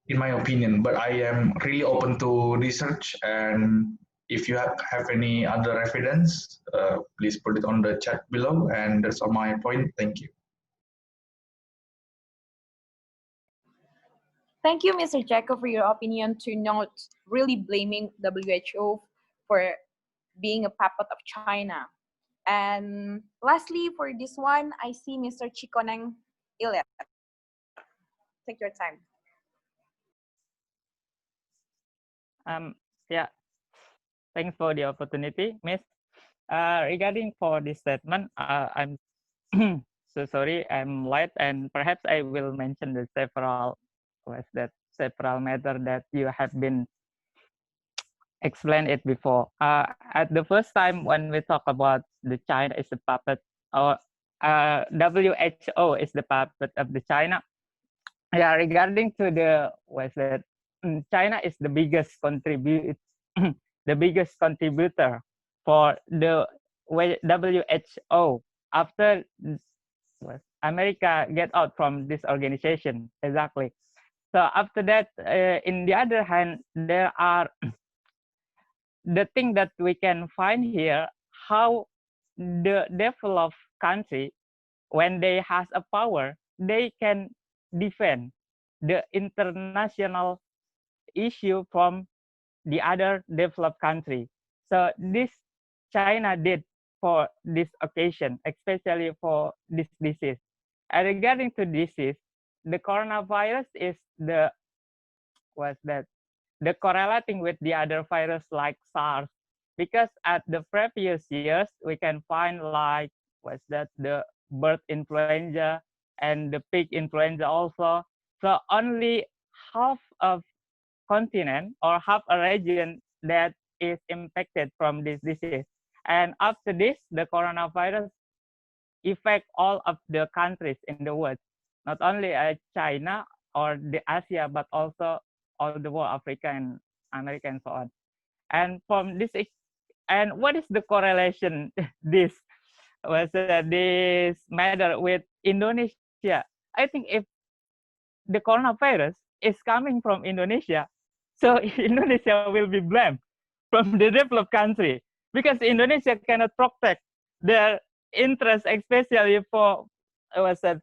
in my opinion. But I am really open to research, and if you have any other evidence, please put it on the chat below. And that's all my point. Thank you. Thank you, Mr. Jacob, for your opinion to not really blaming WHO for being a puppet of China. And lastly, for this one, I see Mr. Chikoneng Ilyat. Take your time. Yeah, thanks for the opportunity, Miss. Regarding for this statement, I'm so sorry I'm late, and perhaps I will mention the several matter that you have been explained it before. At the first time when we talk about the China is the puppet, or WHO is the puppet of the China. Yeah, regarding to the China is the biggest the biggest contributor for the WHO after America get out from this organization. Exactly. So after that, in the other hand, there are the thing that we can find here, how the developed country, when they has a power, they can defend the international issue from the other developed country. So this China did for this occasion, especially for this disease. And regarding to disease, the coronavirus is the correlating with the other virus like SARS because at the previous years we can find like what's that, the bird influenza and the pig influenza also. So only half of continent or half a region that is impacted from this disease. And after this, the coronavirus affect all of the countries in the world, not only China or the Asia, but also all the world, Africa and America and so on. And from this, and what is the correlation this was this matter with Indonesia? I think if the coronavirus is coming from Indonesia, so Indonesia will be blamed from the developed country because Indonesia cannot protect their interests, especially for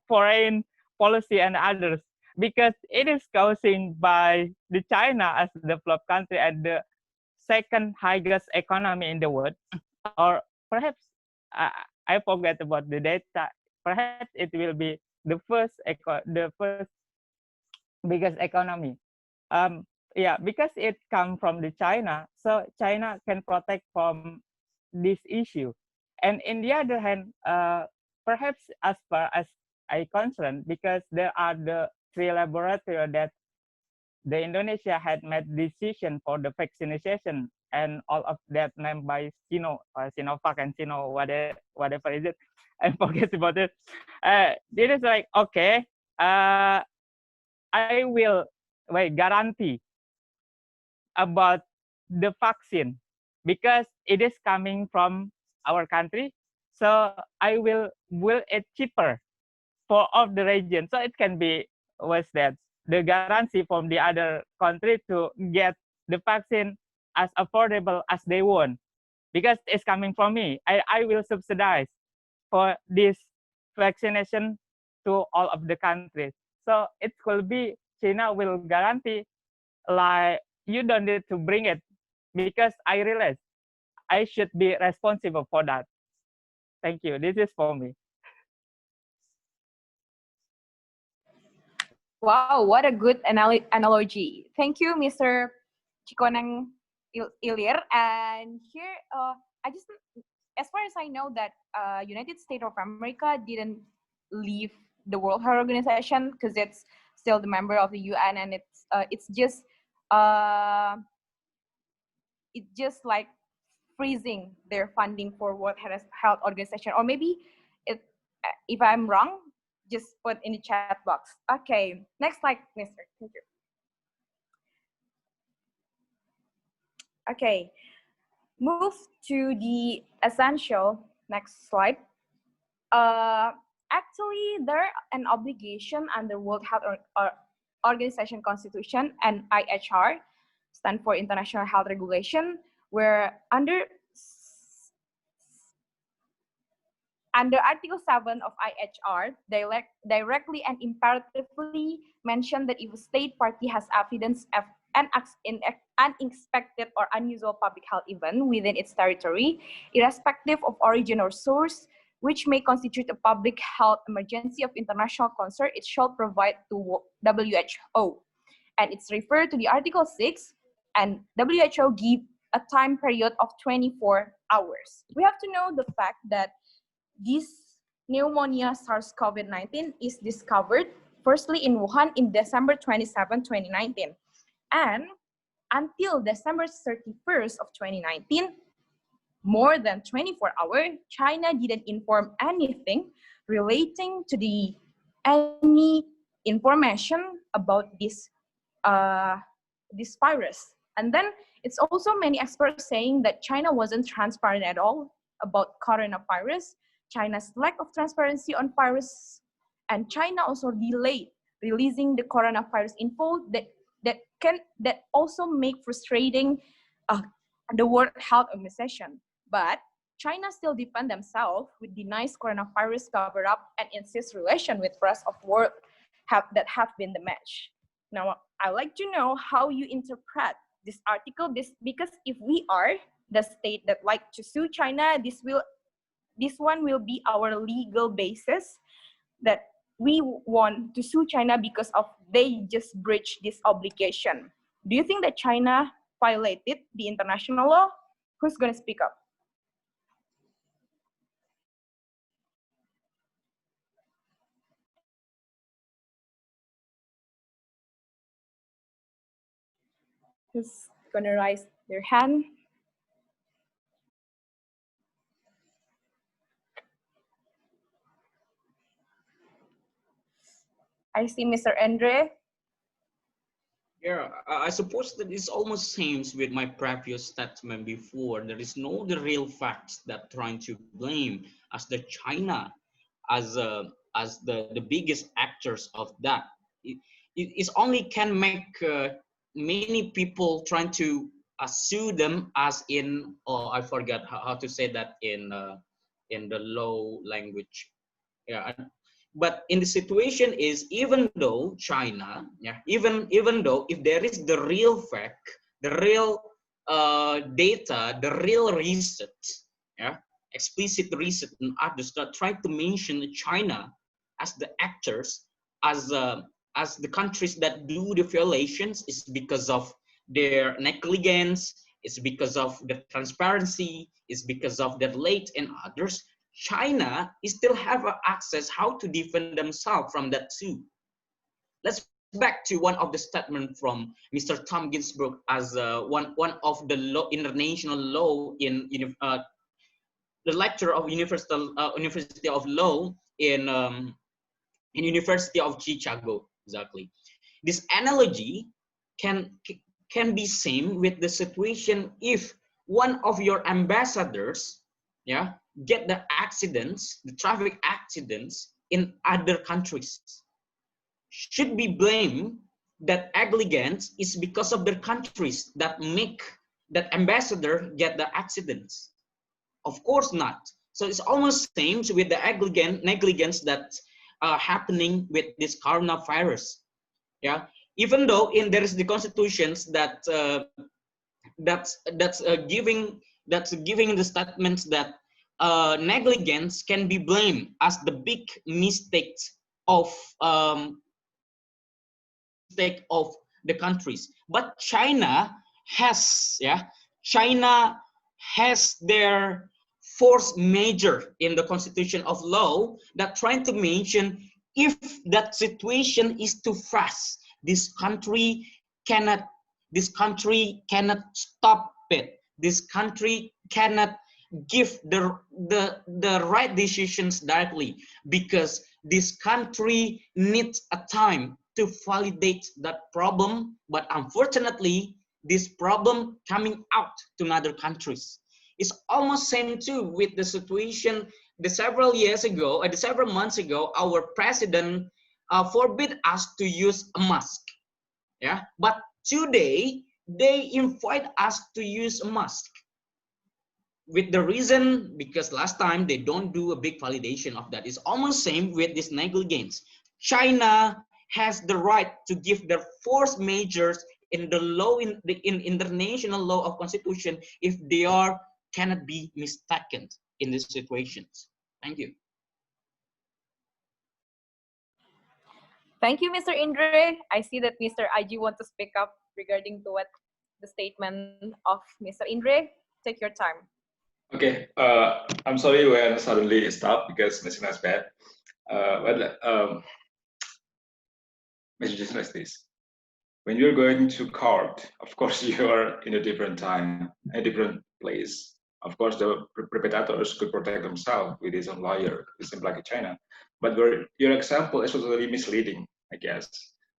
foreign policy and others, because it is causing by the China as the developed country and the second highest economy in the world, or perhaps I forget about the data. Perhaps it will be the first biggest economy. Yeah, because it come from the China, so China can protect from this issue. And in the other hand, perhaps as far as I concerned, because there are the 3 laboratories that the Indonesia had made decision for the vaccination, and all of that named by Sinovac and whatever is it, I forget about it. It is like, okay, I will guarantee about the vaccine because it is coming from our country. So I will it cheaper for all the region. So it can be the guarantee from the other country to get the vaccine as affordable as they want because it's coming from me. I will subsidize for this vaccination to all of the countries. So it could be China will guarantee like you don't need to bring it because I realize I should be responsible for that. Thank you. This is for me. Wow, what a good analogy. Thank you, Mr. Cikoneng Ilir. And here, I just, as far as I know, that United States of America didn't leave the World Health Organization because it's still the member of the UN, and it's just like freezing their funding for World Health Organization. Or maybe if I'm wrong, just put in the chat box. Okay, next slide, Mister. Thank you. Okay, move to the essential. Next slide. Actually, there an obligation under World Health Organization Constitution and IHR, stand for International Health Regulation, where under Article 7 of IHR, directly and imperatively mention that if a state party has evidence of an unexpected or unusual public health event within its territory, irrespective of origin or source, which may constitute a public health emergency of international concern, it shall provide to WHO. And it's referred to the Article 6, and WHO give a time period of 24 hours. We have to know the fact that this pneumonia SARS-CoV-19 is discovered firstly in Wuhan in December 27, 2019. And until December 31st of 2019, more than 24 hours, China didn't inform anything relating to any information about this virus. And then it's also many experts saying that China wasn't transparent at all about coronavirus, China's lack of transparency on virus, and China also delayed releasing the coronavirus info that also make frustrating the World Health Organization. But China still defend themselves with denies coronavirus cover-up and insists relation with rest of world that have been the match. Now, I'd like to know how you interpret this article, because if we are the state that like to sue China, this one will be our legal basis that we want to sue China because of they just breached this obligation. Do you think that China violated the international law? Who's gonna speak up? Who's gonna raise their hand? I see Mr. Andre. Yeah, I suppose that it's almost same with my previous statement before. There is no the real facts that trying to blame as the China as the biggest actors of that. It only can make many people trying to sue them as in, oh, I forgot how to say that in the law language. Yeah, but in the situation is, even though China, yeah, even though if there is the real fact, the real data, the real research, yeah, explicit research and others that try to mention China as the actors, as the countries that do the violations, is because of their negligence, it's because of the transparency, it's because of the late and others. China still have access how to defend themselves from that too. Let's back to one of the statement from Mr. Tom Ginsburg as one of the law, international law in the lecturer of University of Law in University of Chicago. Exactly. This analogy can be seen with the situation if one of your ambassadors, yeah, get the accidents, the traffic accidents in other countries, should be blamed that negligence is because of their countries that make that ambassador get the accidents? Of course not. So it's almost same with the negligence that's happening with this coronavirus. Yeah, even though there is the constitutions that that's giving the statements that negligence can be blamed as the big mistakes of the countries. But China has their force major in the constitution of law that trying to mention if that situation is too fast, this country cannot stop it. This country cannot give the right decisions directly, because this country needs a time to validate that problem. But unfortunately, this problem coming out to other countries. It's almost same too with the situation the several years ago, or the several months ago, our president forbid us to use a mask. Yeah, but today they invite us to use a mask with the reason because last time they don't do a big validation of that. It's almost same with this negligence. China has the right to give their force measures in the law, in international law of constitution, if they cannot be mistaken in these situations. Thank you. Thank you, Mr. Indre. I see that Mr. Aji wants to speak up regarding to what the statement of Mr. Indre. Take your time. Okay, I'm sorry when suddenly stopped because my signal is bad. Message is like this. When you're going to court, of course, you are in a different time, a different place. Of course, the perpetrators could protect themselves with his own lawyer, it's like China. But your example is totally misleading, I guess,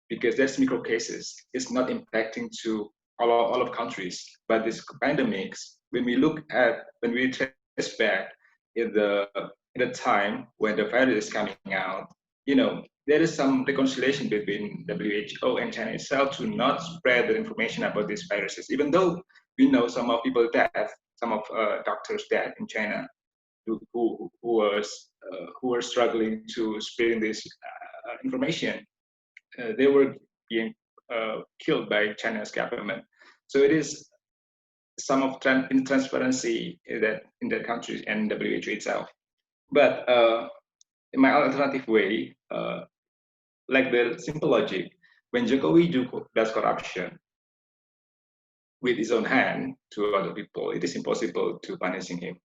because there's micro cases. It's not impacting to all of countries. But this pandemics, when we trace back in the time when the virus is coming out, there is some reconciliation between WHO and China itself to not spread the information about these viruses, even though we know some of people dead, some of doctors dead in China who were struggling to spread this information. They were being killed by China's government. So it is some of transparency in that country and WHO itself. But in my alternative way, like the simple logic, when Jokowi does corruption, with his own hand to other people, it is impossible to punishing him.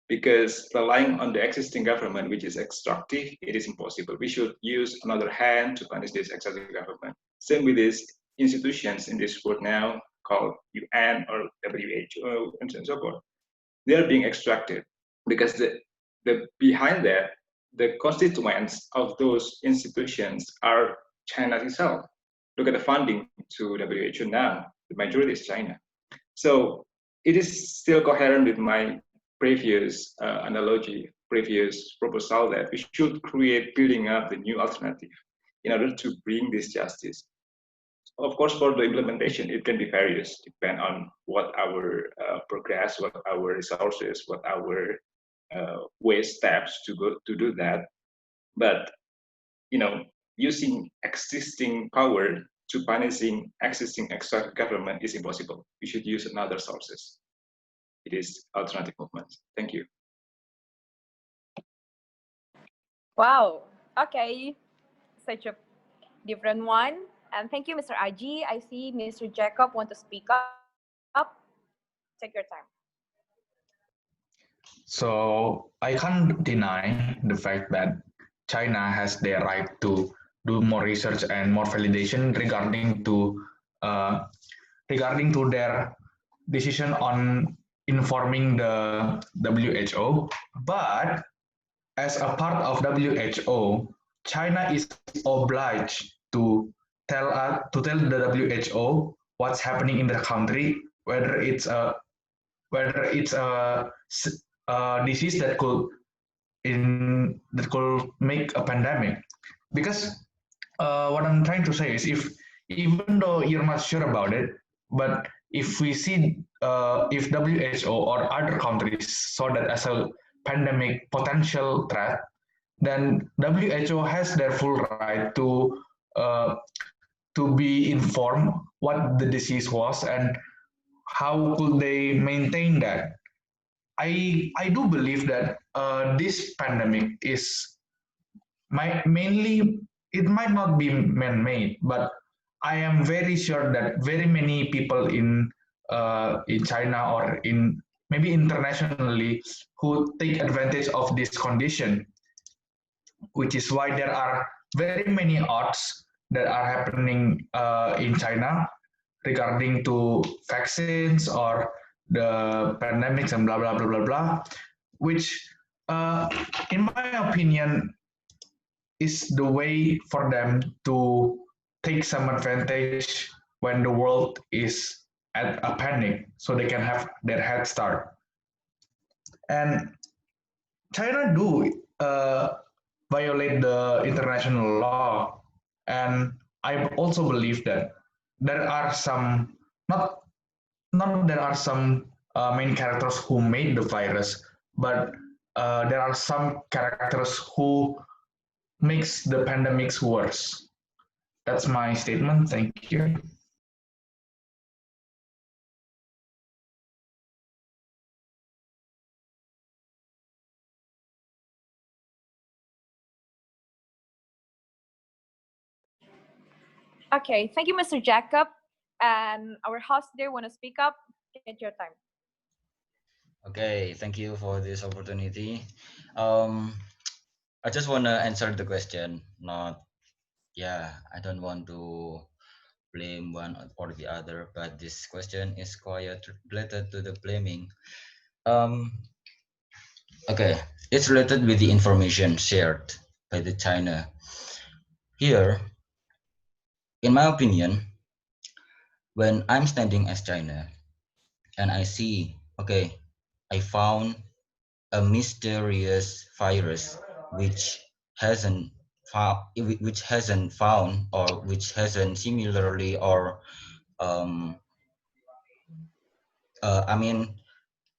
Because relying on the existing government, which is extractive, it is impossible. We should use another hand to punish this extractive government. Same with these institutions in this world now called UN or WHO and so forth. They are being extracted because the behind that, the constituents of those institutions are China itself. Look at the funding to WHO now. The majority is China. So it is still coherent with my previous analogy, previous proposal that we should create building up the new alternative in order to bring this justice. Of course, for the implementation, it can be various, depend on what our progress, what our resources, what our ways, steps to go to do that. But using existing power to punishing existing extractive government is impossible. We should use another sources. It is alternative movements. Thank you. Wow. Okay. Such a different one. And thank you, Mr. Aji. I see Mr. Jacob want to speak up. Take your time. So I can't deny the fact that China has the right to do more research and more validation regarding to their decision on informing the WHO. But as a part of WHO, China is obliged to tell the WHO what's happening in the country, whether it's a disease that could make a pandemic. Because what I'm trying to say is, even though you're not sure about it, but if we see if WHO or other countries saw that as a pandemic potential threat, then WHO has their full right to be informed what the disease was and how could they maintain that. I do believe that this pandemic is mainly, it might not be man-made, but I am very sure that very many people in China or in maybe internationally who take advantage of this condition, which is why there are very many odds that are happening in China regarding to vaccines or the pandemics and blah blah blah blah blah, which in my opinion is the way for them to take some advantage when the world is at a panic, so they can have their head start. And China do violate the international law, and I also believe that there are some main characters who made the virus, but there are some characters who makes the pandemics worse. That's my statement. Thank you. Okay, thank you, Mr. Jacob. And our host there want to speak up. Get your time. Okay, thank you for this opportunity. I just want to answer the question. I don't want to blame one or the other, but this question is quite related to the blaming. Okay, it's related with the information shared by the China. Here, in my opinion, when I'm standing as China and I see, okay, I found a mysterious virus which hasn't found or which hasn't similarly or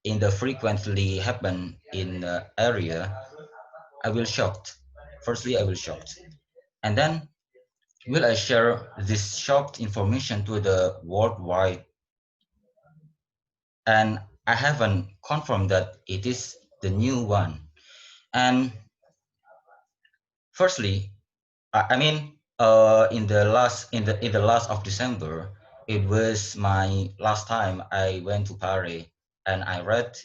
in the frequently happen in the area, I will shocked. Firstly, I will shocked, and then will I share this shocked information to the worldwide? And I haven't confirmed that it is the new one. And firstly, in the last of December, It was my last time I went to Paris, and I read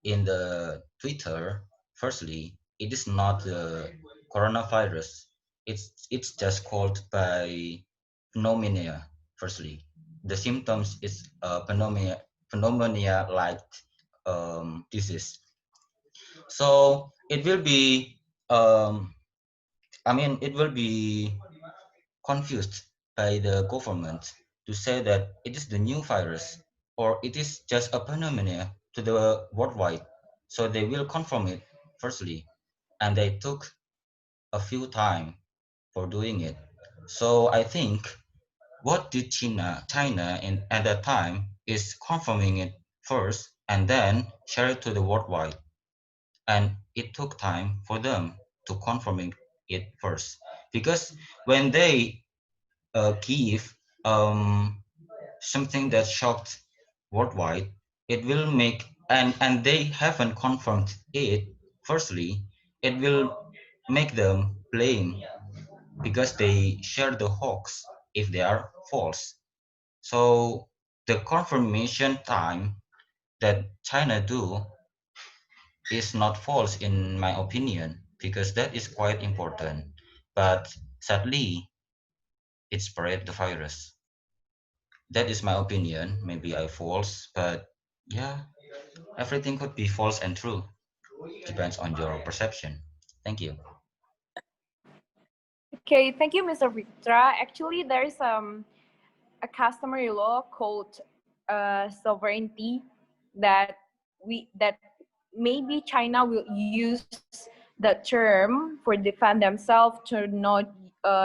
in the Twitter. Firstly, it is not the coronavirus. It's just called by pneumonia. Firstly, the symptoms is pneumonia like disease. So it will be it will be confused by the government to say that it is the new virus or it is just a pneumonia to the worldwide. So they will confirm it firstly, and they took a few time for doing it. So I think what did China in at that time is confirming it first and then share it to the worldwide. And it took time for them to confirm it first because when they give something that shocked worldwide, it will make and they haven't confirmed it. Firstly, it will make them blame because they share the hoax if they are false. So the confirmation time that China do is not false in my opinion because that is quite important. But sadly, it spread the virus. That is my opinion. Maybe I false, but yeah, everything could be false and true. Depends on your perception. Thank you. Okay, thank you, Mr. Victra. Actually, there is a customary law called sovereignty that maybe China will use the term for defend themselves to not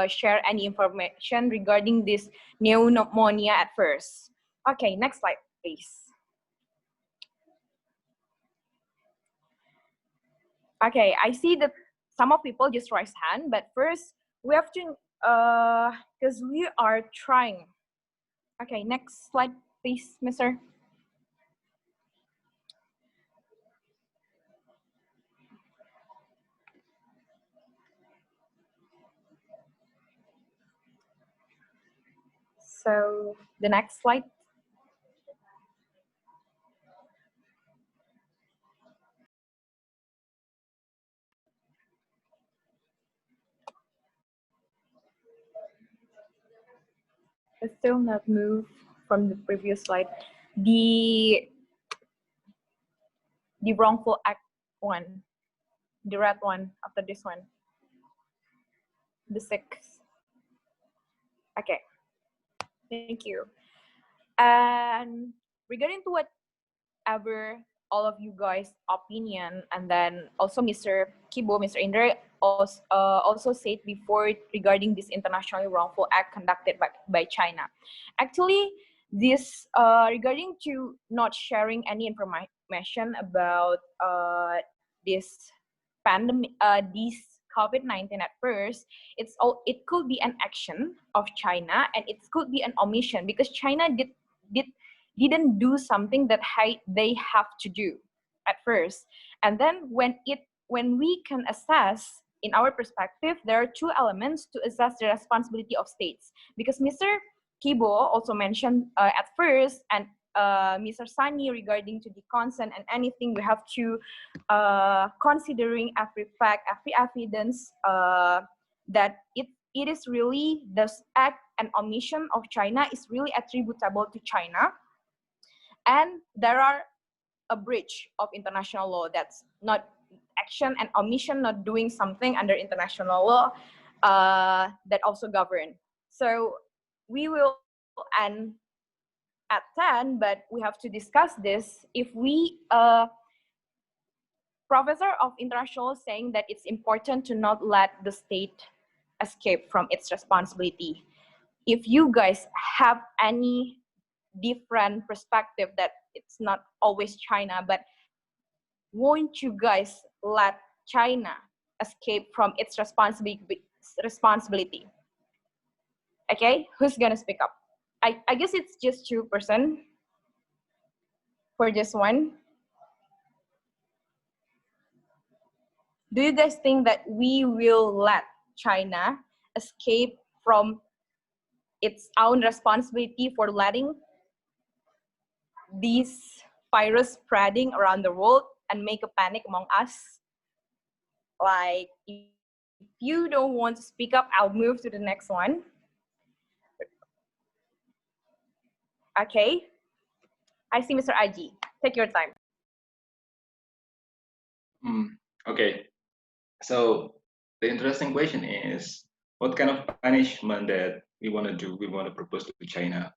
share any information regarding this pneumonia at first. Okay, next slide, please. Okay, I see that some of people just raise hand, but first we have to, because we are trying. Okay, next slide, please, Mr. So the next slide. It's still not moved from the previous slide. The wrongful act one, the red one after this one, the sixth. Okay, thank you. And regarding to whatever all of you guys' opinion, and then also Mr. Kibo, Mr. Indra also said before regarding this international wrongful act conducted by China. Actually, this regarding to not sharing any information about this pandemic, this COVID-19 at first, it could be an action of China and it could be an omission because China didn't do something that they have to do at first. And then when we can assess in our perspective, there are two elements to assess the responsibility of states. Because Mr. Kibo also mentioned at first, and Mr. Sani regarding to the consent and anything, we have to considering every fact, every evidence that it is really this act and omission of China is really attributable to China. And there are a breach of international law that's not action and omission, not doing something under international law that also govern. So we will end at 10, but we have to discuss this. If we, professor of international saying that it's important to not let the state escape from its responsibility. If you guys have any different perspective that it's not always China, but won't you guys let China escape from its responsibility? Okay, who's gonna speak up? I guess it's just 2% for this one. Do you guys think that we will let China escape from its own responsibility for letting these virus spreading around the world and make a panic among us. Like, if you don't want to speak up, I'll move to the next one. Okay. I see Mr. Aji. Take your time. Okay. So the interesting question is, what kind of punishment that we want to do, we want to propose to China?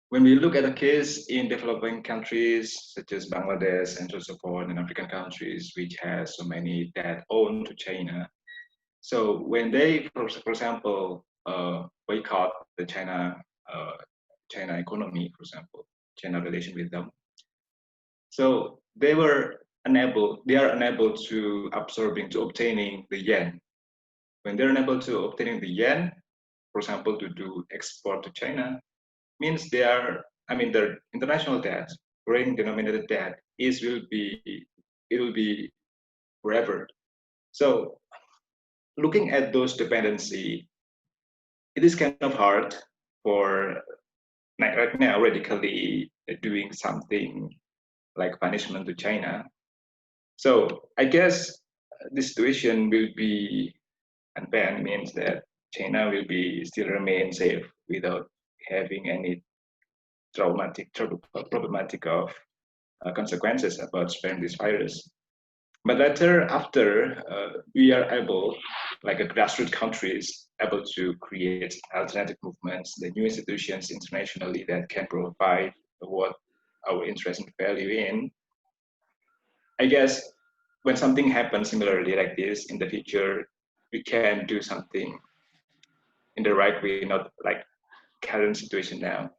When we look at a case in developing countries such as Bangladesh and so forth, in African countries, which has so many debt owed to China. So when they, for example, boycott the China economy, for example, China relation with them. So they are unable to obtaining the yen. When they're unable to obtaining the yen, for example, to do export to China, means their international debt, foreign denominated debt, will be forever. So looking at those dependency, it is kind of hard for right now radically doing something like punishment to China. So I guess the situation will be unbanned, means that China will be still remain safe without having any problematic of consequences about spreading this virus. But later, after we are able, like a grassroots countries, able to create alternative movements, the new institutions internationally that can provide what our interest and value in, I guess when something happens similarly like this in the future, we can do something in the right way, not like current situation now.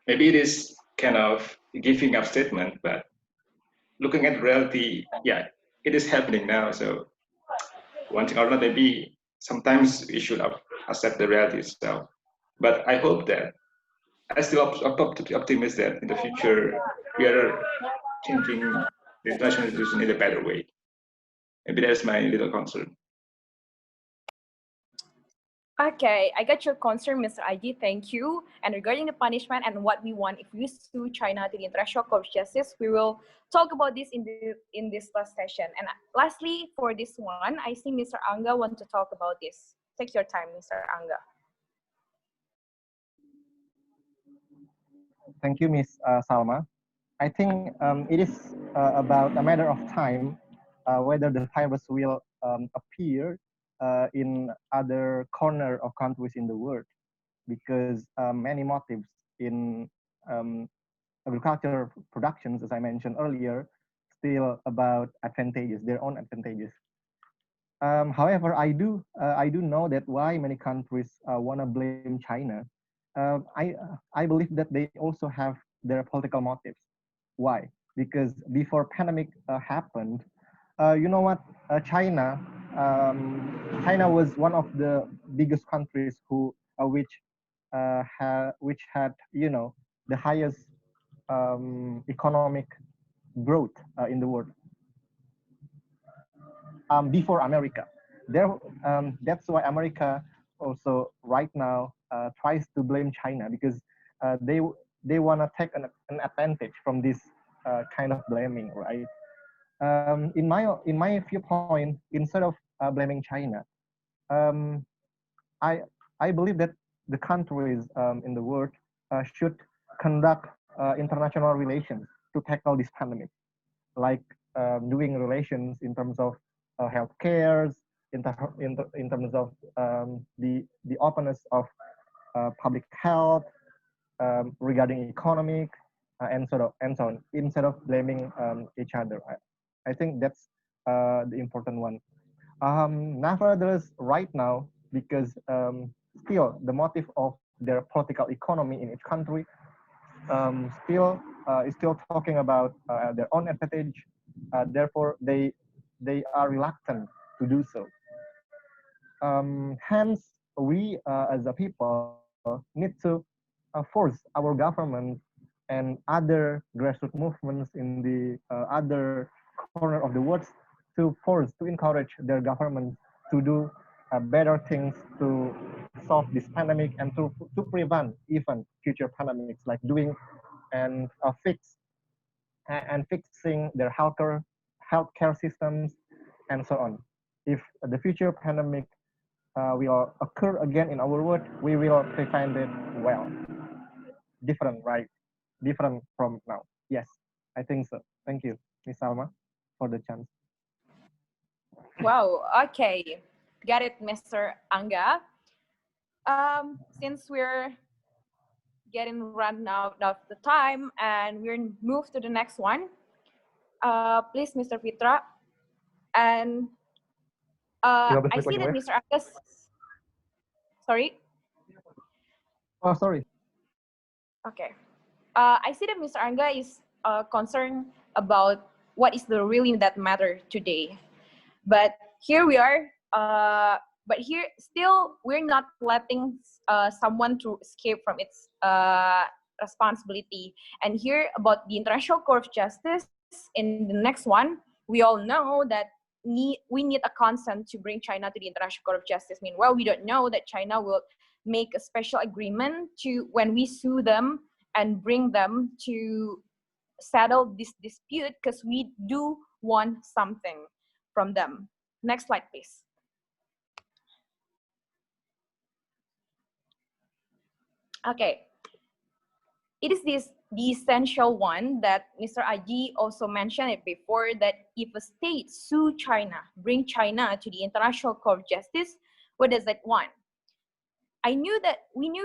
Maybe it is kind of giving up statement, but looking at reality, yeah, it is happening now. So one thing or not, maybe sometimes we should accept the reality itself. But I hope that I still optimistic that in the future we are changing the international institution in a better way. Maybe that's my little concern. Okay, I got your concern, Mr. Aji. Thank you. And regarding the punishment and what we want if we sue China to the International Court of Justice, we will talk about this in this last session. And lastly, for this one, I see Mr. Angga want to talk about this. Take your time, Mr. Angga. Thank you, Ms. Salma. I think it is about a matter of time whether the virus will appear in other corner of countries in the world, because many motives in agriculture productions, as I mentioned earlier, still about advantages, their own advantages. However, I do know that why many countries want to blame China. I believe that they also have their political motives. Why? Because before pandemic happened, you know what? China was one of the biggest countries which had the highest economic growth in the world before America. That's why America also right now tries to blame China, because they want to take an advantage from this kind of blaming, right? In my viewpoint, instead of blaming China, I believe that the countries in the world should conduct international relations to tackle this pandemic, like doing relations in terms of health cares, in terms of the openness of public health, regarding economic, and so on, instead of blaming each other. I think that's the important one. Nevertheless, right now, because still the motive of their political economy in each country is still talking about their own advantage. Therefore, they are reluctant to do so. Hence, we as a people need to force our government and other grassroots movements in the other corner of the world to encourage their government to do better things to solve this pandemic and to prevent even future pandemics, like doing and fixing their healthcare systems and so on. If the future pandemic will occur again in our world, we will prevent it well. Different, right? Different from now. Yes, I think so. Thank you, Ms. Salma, for the chance. Wow, okay. Got it, Mr. Angga. Since we're getting run out of the time and we're move to the next one, please, Mr. Fitra. And I see that Mr. Angga, sorry? Oh, sorry. Okay. I see that Mr. Angga is concerned about what is the really that matter today. But here we are, but here still we're not letting someone to escape from its responsibility. And here about the International Court of Justice, in the next one, we all know that we need a consent to bring China to the International Court of Justice. Meanwhile, we don't know that China will make a special agreement to when we sue them and bring them to settle this dispute, because we do want something from them. Next slide, please. Okay. It is the essential one that Mr. Aji also mentioned it before, that if a state sue China, bring China to the International Court of Justice, what does that want? We knew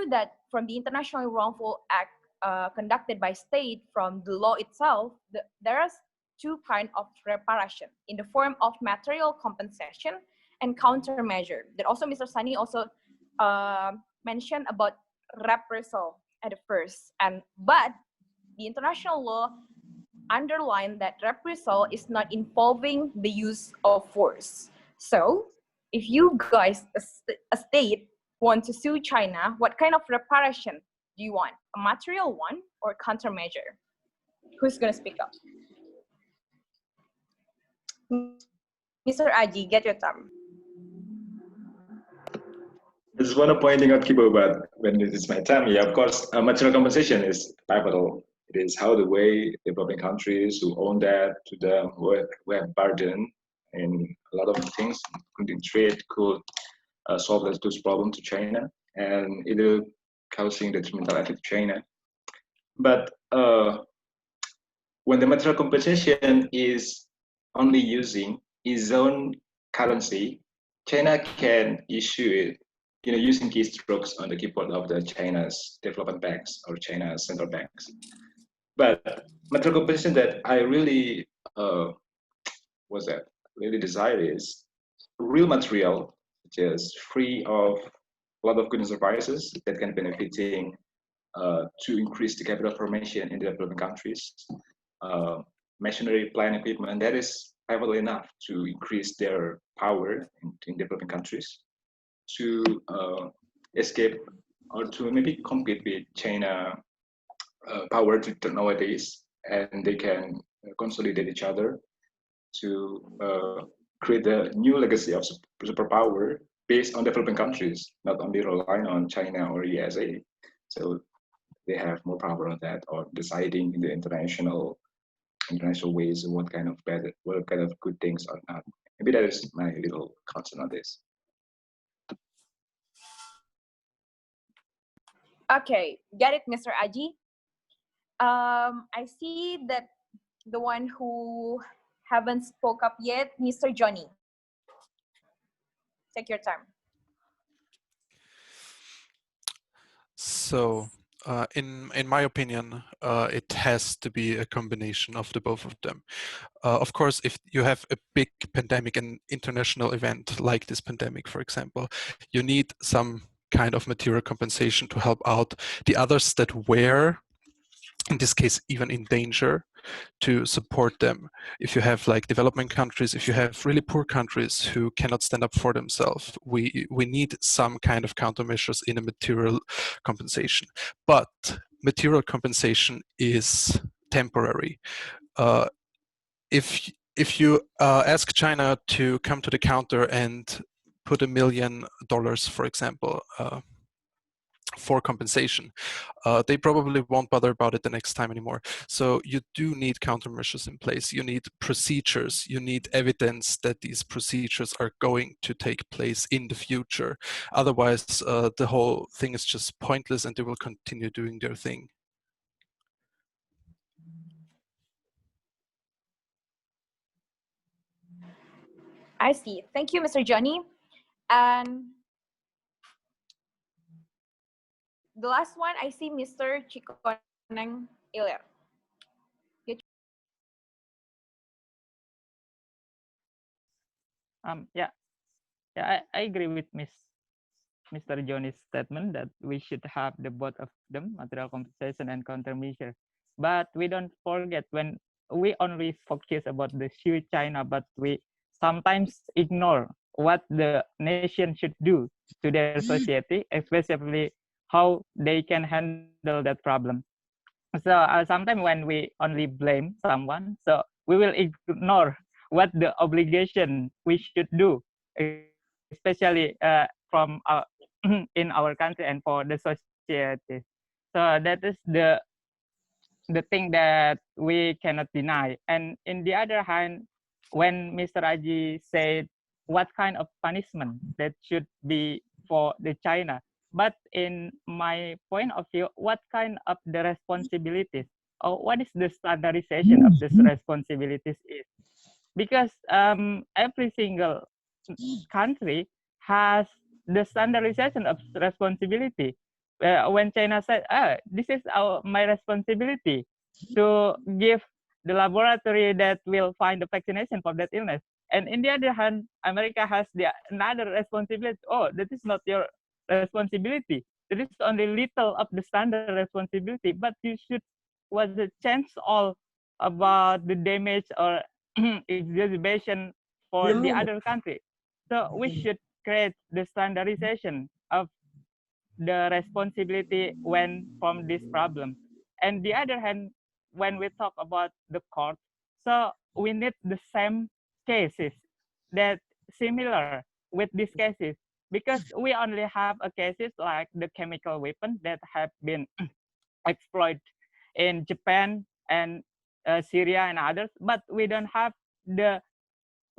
that from the International Wrongful Act conducted by state, from the law itself, there are two kinds of reparation in the form of material compensation and countermeasure. That also Mr. Sani also mentioned about reprisal at the first, but the international law underlined that reprisal is not involving the use of force. So if you guys, a state, want to sue China, what kind of reparation do you want? A material one or countermeasure? Who's going to speak up? Mr. Aji, get your time. I just want to pointing out, Kibo, but when it is my time, yeah, of course, material compensation is pivotal. It is how the way developing countries who own that to them, who have burden in a lot of things, including trade, could solve those problems to China, and it is causing detrimental effect to China. But when the material compensation is only using its own currency, China can issue it, using keystrokes on the keyboard of the China's development banks or China's central banks. But material compensation that I really really desire is real material, which is free of a lot of goods and services that can benefiting to increase the capital formation in the developing countries. Machinery, plant equipment, that is pivotal enough to increase their power in developing countries to escape or to maybe compete with China power nowadays, and they can consolidate each other to create a new legacy of superpower based on developing countries, not only relying on China or USA. So they have more power on that, or deciding in the international ways what kind of good things are not. Maybe that is my little concern on this. Okay, get it, Mr. Aji. I see that the one who haven't spoke up yet, Mr. Johnny. Take your time. So, in my opinion, it has to be a combination of the both of them. Of course, if you have a big pandemic, an international event like this pandemic, for example, you need some kind of material compensation to help out the others that were, in this case, even in danger, to support them. If you have like developing countries, if you have really poor countries who cannot stand up for themselves, we need some kind of countermeasures in a material compensation. But material compensation is temporary. If you ask China to come to the counter and put $1 million, for example, for compensation, they probably won't bother about it the next time anymore. So you do need countermeasures in place. You need procedures. You need evidence that these procedures are going to take place in the future. Otherwise, the whole thing is just pointless and they will continue doing their thing. I see. Thank you, Mr. Johnny. And the last one, I see Mr. Cikoneng Ilir. Yeah, I agree with Mr. Johnny's statement that we should have the both of them, material compensation and countermeasure. But we don't forget, when we only focus about the huge China, but we sometimes ignore what the nation should do to their society, especially how they can handle that problem. So sometimes when we only blame someone, so we will ignore what the obligation we should do, especially from in our country and for the society. So that is the thing that we cannot deny. And in the other hand, when Mr. Aji said what kind of punishment that should be for the China, but in my point of view, what kind of the responsibilities or what is the standardization of this responsibilities is? Because every single country has the standardization of responsibility. When China said, this is my responsibility to give the laboratory that will find the vaccination for that illness. And in the other hand, America has another responsibility. Oh, that is not your responsibility. It is only little of the standard responsibility, but you should was the chance all about the damage or exacerbation for the other country. So we should create the standardization of the responsibility when from this problem. And the other hand, when we talk about the court, so we need the same cases that similar with these cases, because we only have a cases like the chemical weapon that have been exploited in Japan and Syria and others, but we don't have the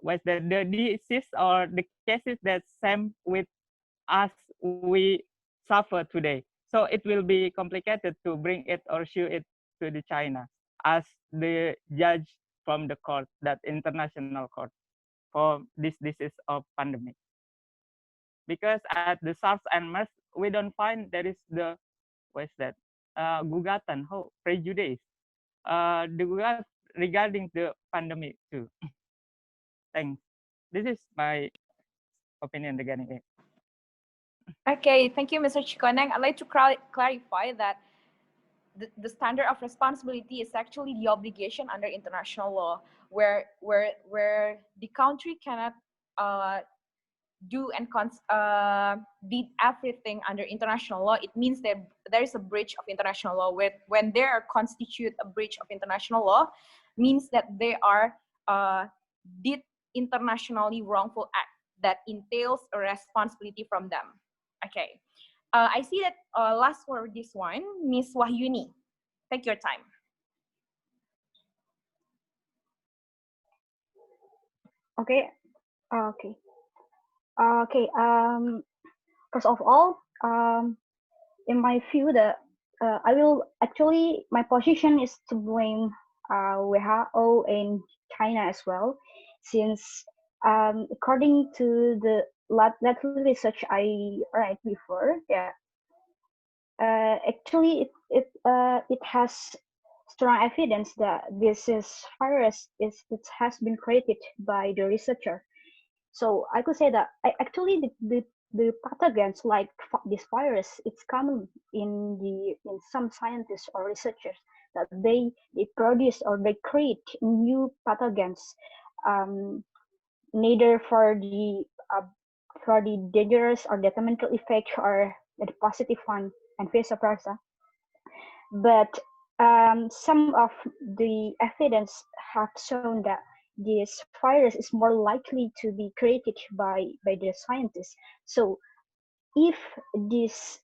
disease or the cases that same with us we suffer today. So it will be complicated to bring it or show it to the China as the judge from the court, that international court, for this disease of pandemic. Because at the SARS and MERS, we don't find there is the, gugatan, prejudice, the gugatan regarding the pandemic too. Thanks. This is my opinion regarding it. Okay, thank you, Mr. Cikoneng. I'd like to clarify that the standard of responsibility is actually the obligation under international law, where the country cannot do and did everything under international law. It means that there is a breach of international law. When there are constitute a breach of international law, means that they are did internationally wrongful act that entails a responsibility from them. Okay, I see that last for this one, Miss Wahyuni. Take your time. Okay. Okay. Okay. First of all, in my view, I will actually, my position is to blame WHO and China as well, since according to the little research I read before, actually it has strong evidence that this virus it has been created by the researcher. So I could say that actually the pathogens like this virus, it's common in some scientists or researchers that they produce or they create new pathogens, neither for the dangerous or detrimental effect or the positive one, and vice versa. But some of the evidence have shown that this virus is more likely to be created by the scientists. So if this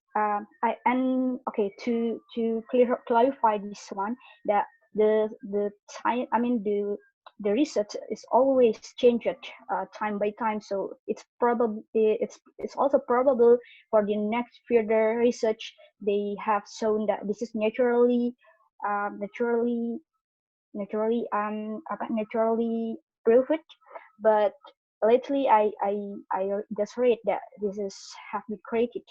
to clarify this one, that the science, I mean the research is always changed time by time. So it's also probable for the next further research they have shown that this is naturally proved. But lately I just read that this is have been created.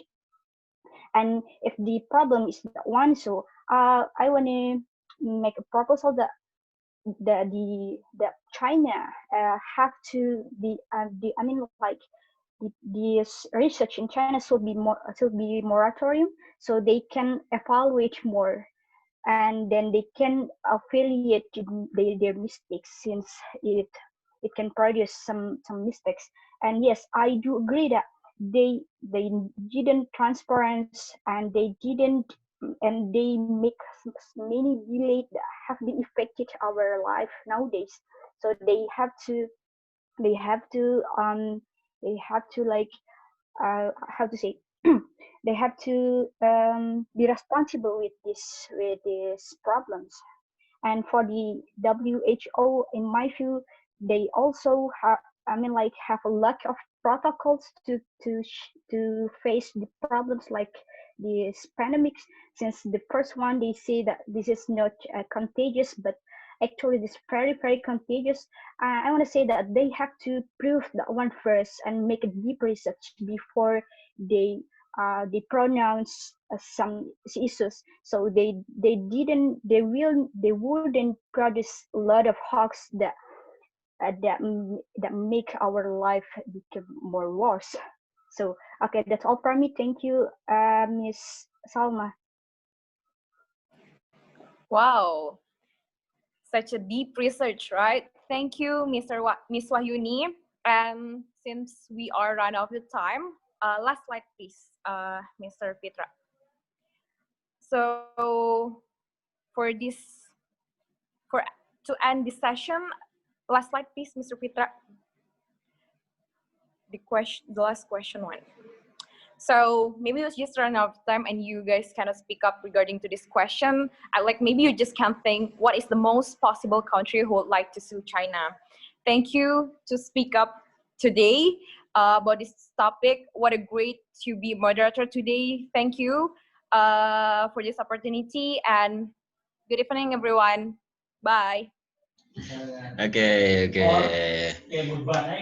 And if the problem is that one, so I want to make a proposal that China have to be this research in China should be moratorium, so they can evaluate more, and then they can affiliate their mistakes, since it can produce some mistakes. And yes, I do agree that they didn't transparent, and they make many delays that have been affected our life nowadays. So they have to like how to say they have to be responsible with these problems. And for the WHO, in my view, they also have have a lack of protocols to face the problems like these pandemics. Since the first one, they say that this is not contagious, but actually this very contagious. I want to say that they have to prove that one first and make a deep research before they pronounce some issues. So they wouldn't produce a lot of hoax that make our life become more worse. So okay, that's all from me. Thank you, Miss Salma. Wow, such a deep research, right? Thank you, Miss Wahyuni. And since we are run out of time, last slide, please, Mr. Fitra. So to end this session, last slide, please, Mr. Fitra. The last question one. So maybe it's just run out of time, and you guys cannot speak up regarding to this question. Maybe you just can't think what is the most possible country who would like to sue China. Thank you to speak up today about this topic. What a great to be moderator today. Thank you for this opportunity, and good evening, everyone. Bye. Okay.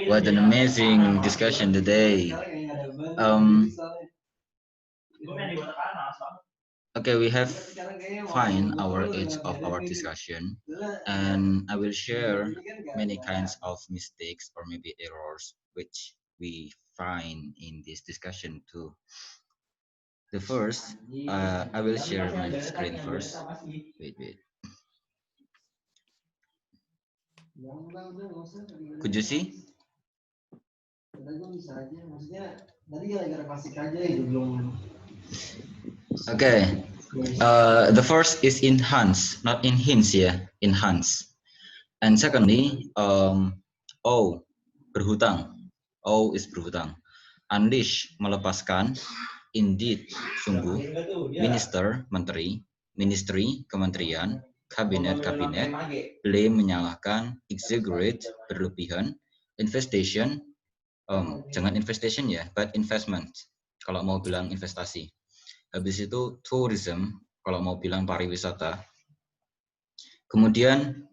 What an amazing discussion today. Okay, we have find our edge of our discussion, and I will share many kinds of mistakes or maybe errors which we find in this discussion too. The first, I will share my screen first. Wait. Could you see? Okay. The first is enhance, not enhance ya, enhance. And secondly, berhutang. O is berhutang. Unleash, melepaskan. Indeed, sungguh. Minister, menteri. Ministry, kementerian. Kabinet, kabinet. Blame, menyalahkan. Exaggerate, berlebihan. Infestation, jangan investation ya, but investment. Kalau mau bilang investasi. Habis itu tourism, kalau mau bilang pariwisata. Kemudian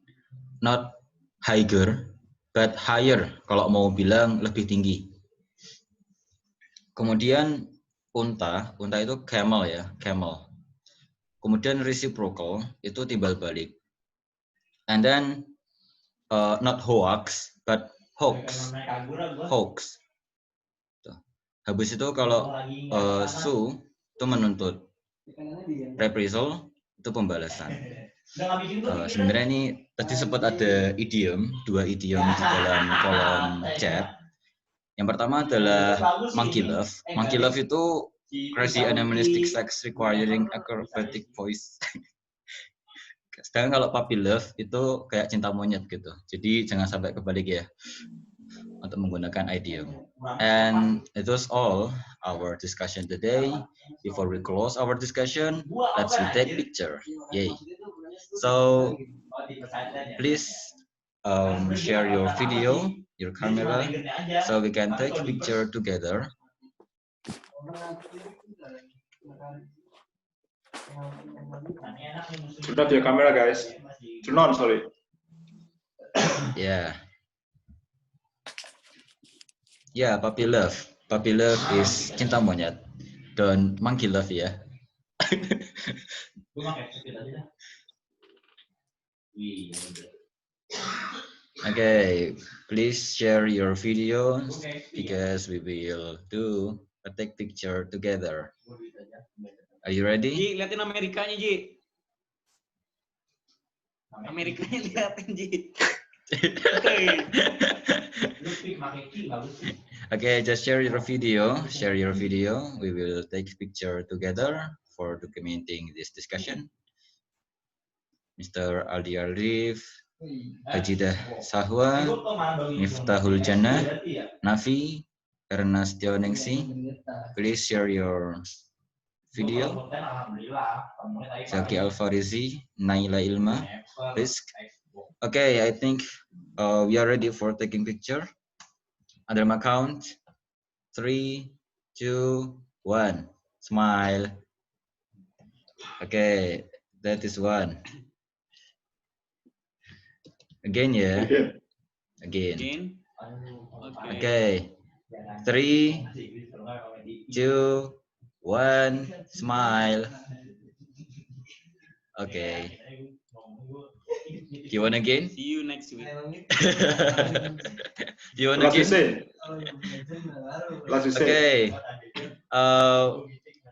not higher, but higher, kalau mau bilang lebih tinggi. Kemudian unta itu camel ya, camel. Kemudian reciprocal, itu timbal balik. And then not hoax, but hoax. Habis itu kalau sue itu menuntut, reprisal itu pembalasan. Sebenarnya ini tadi sempat ada dua idiom di dalam kolom chat. Yang pertama adalah monkey love. Monkey love itu crazy animalistic sex requiring acrobatic voice. Sedangkan kalau puppy love itu kayak cinta monyet gitu. Jadi jangan sampai kebalik ya untuk menggunakan idiom. And it was all our discussion today. Before we close our discussion, let's we take picture. Yay. So please share your video, your camera, so we can take picture together. Turn off your camera, guys. Turn on, sorry. Yeah. Yeah, puppy love. Puppy love is cinta monyet. Don't monkey love ya. Okay, please share your video because we will do a take picture together. Are you ready? Ji, liatin Amerikanya, Ji. Amerikanya liatin, Ji. Okay, just share your video. Share your video. We will take picture together for documenting this discussion. Mr. Aldi Arif, Hajidah Sahwa, Miftahul Jannah, Nafi, Ernastio Ningsi. Please share your video. Zaki Alfarizi, Naila Ilma, Rizk. Okay, I think we are ready for taking picture. Under my count, 3, 2, 1. Smile. Okay, that is one. Again, yeah. Again. Okay. 3, 2, 1. Smile. Okay. You want again? See you next week. You want again? Okay.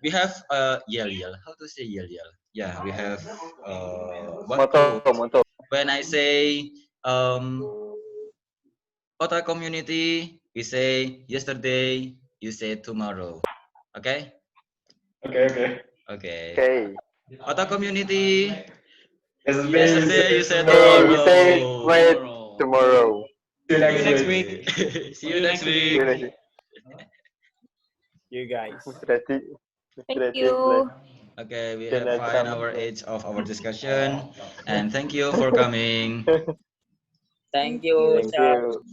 We have yell. How to say yell? Yeah, we have one quote. When I say Kota community, we say yesterday, you say tomorrow. Okay? Okay. Kota community. Yesterday you said tomorrow. You say wait tomorrow. See you next week. See you next week. You guys. Thank you. Okay, we have find our age of our discussion, and thank you for coming. Thank you. Thank you.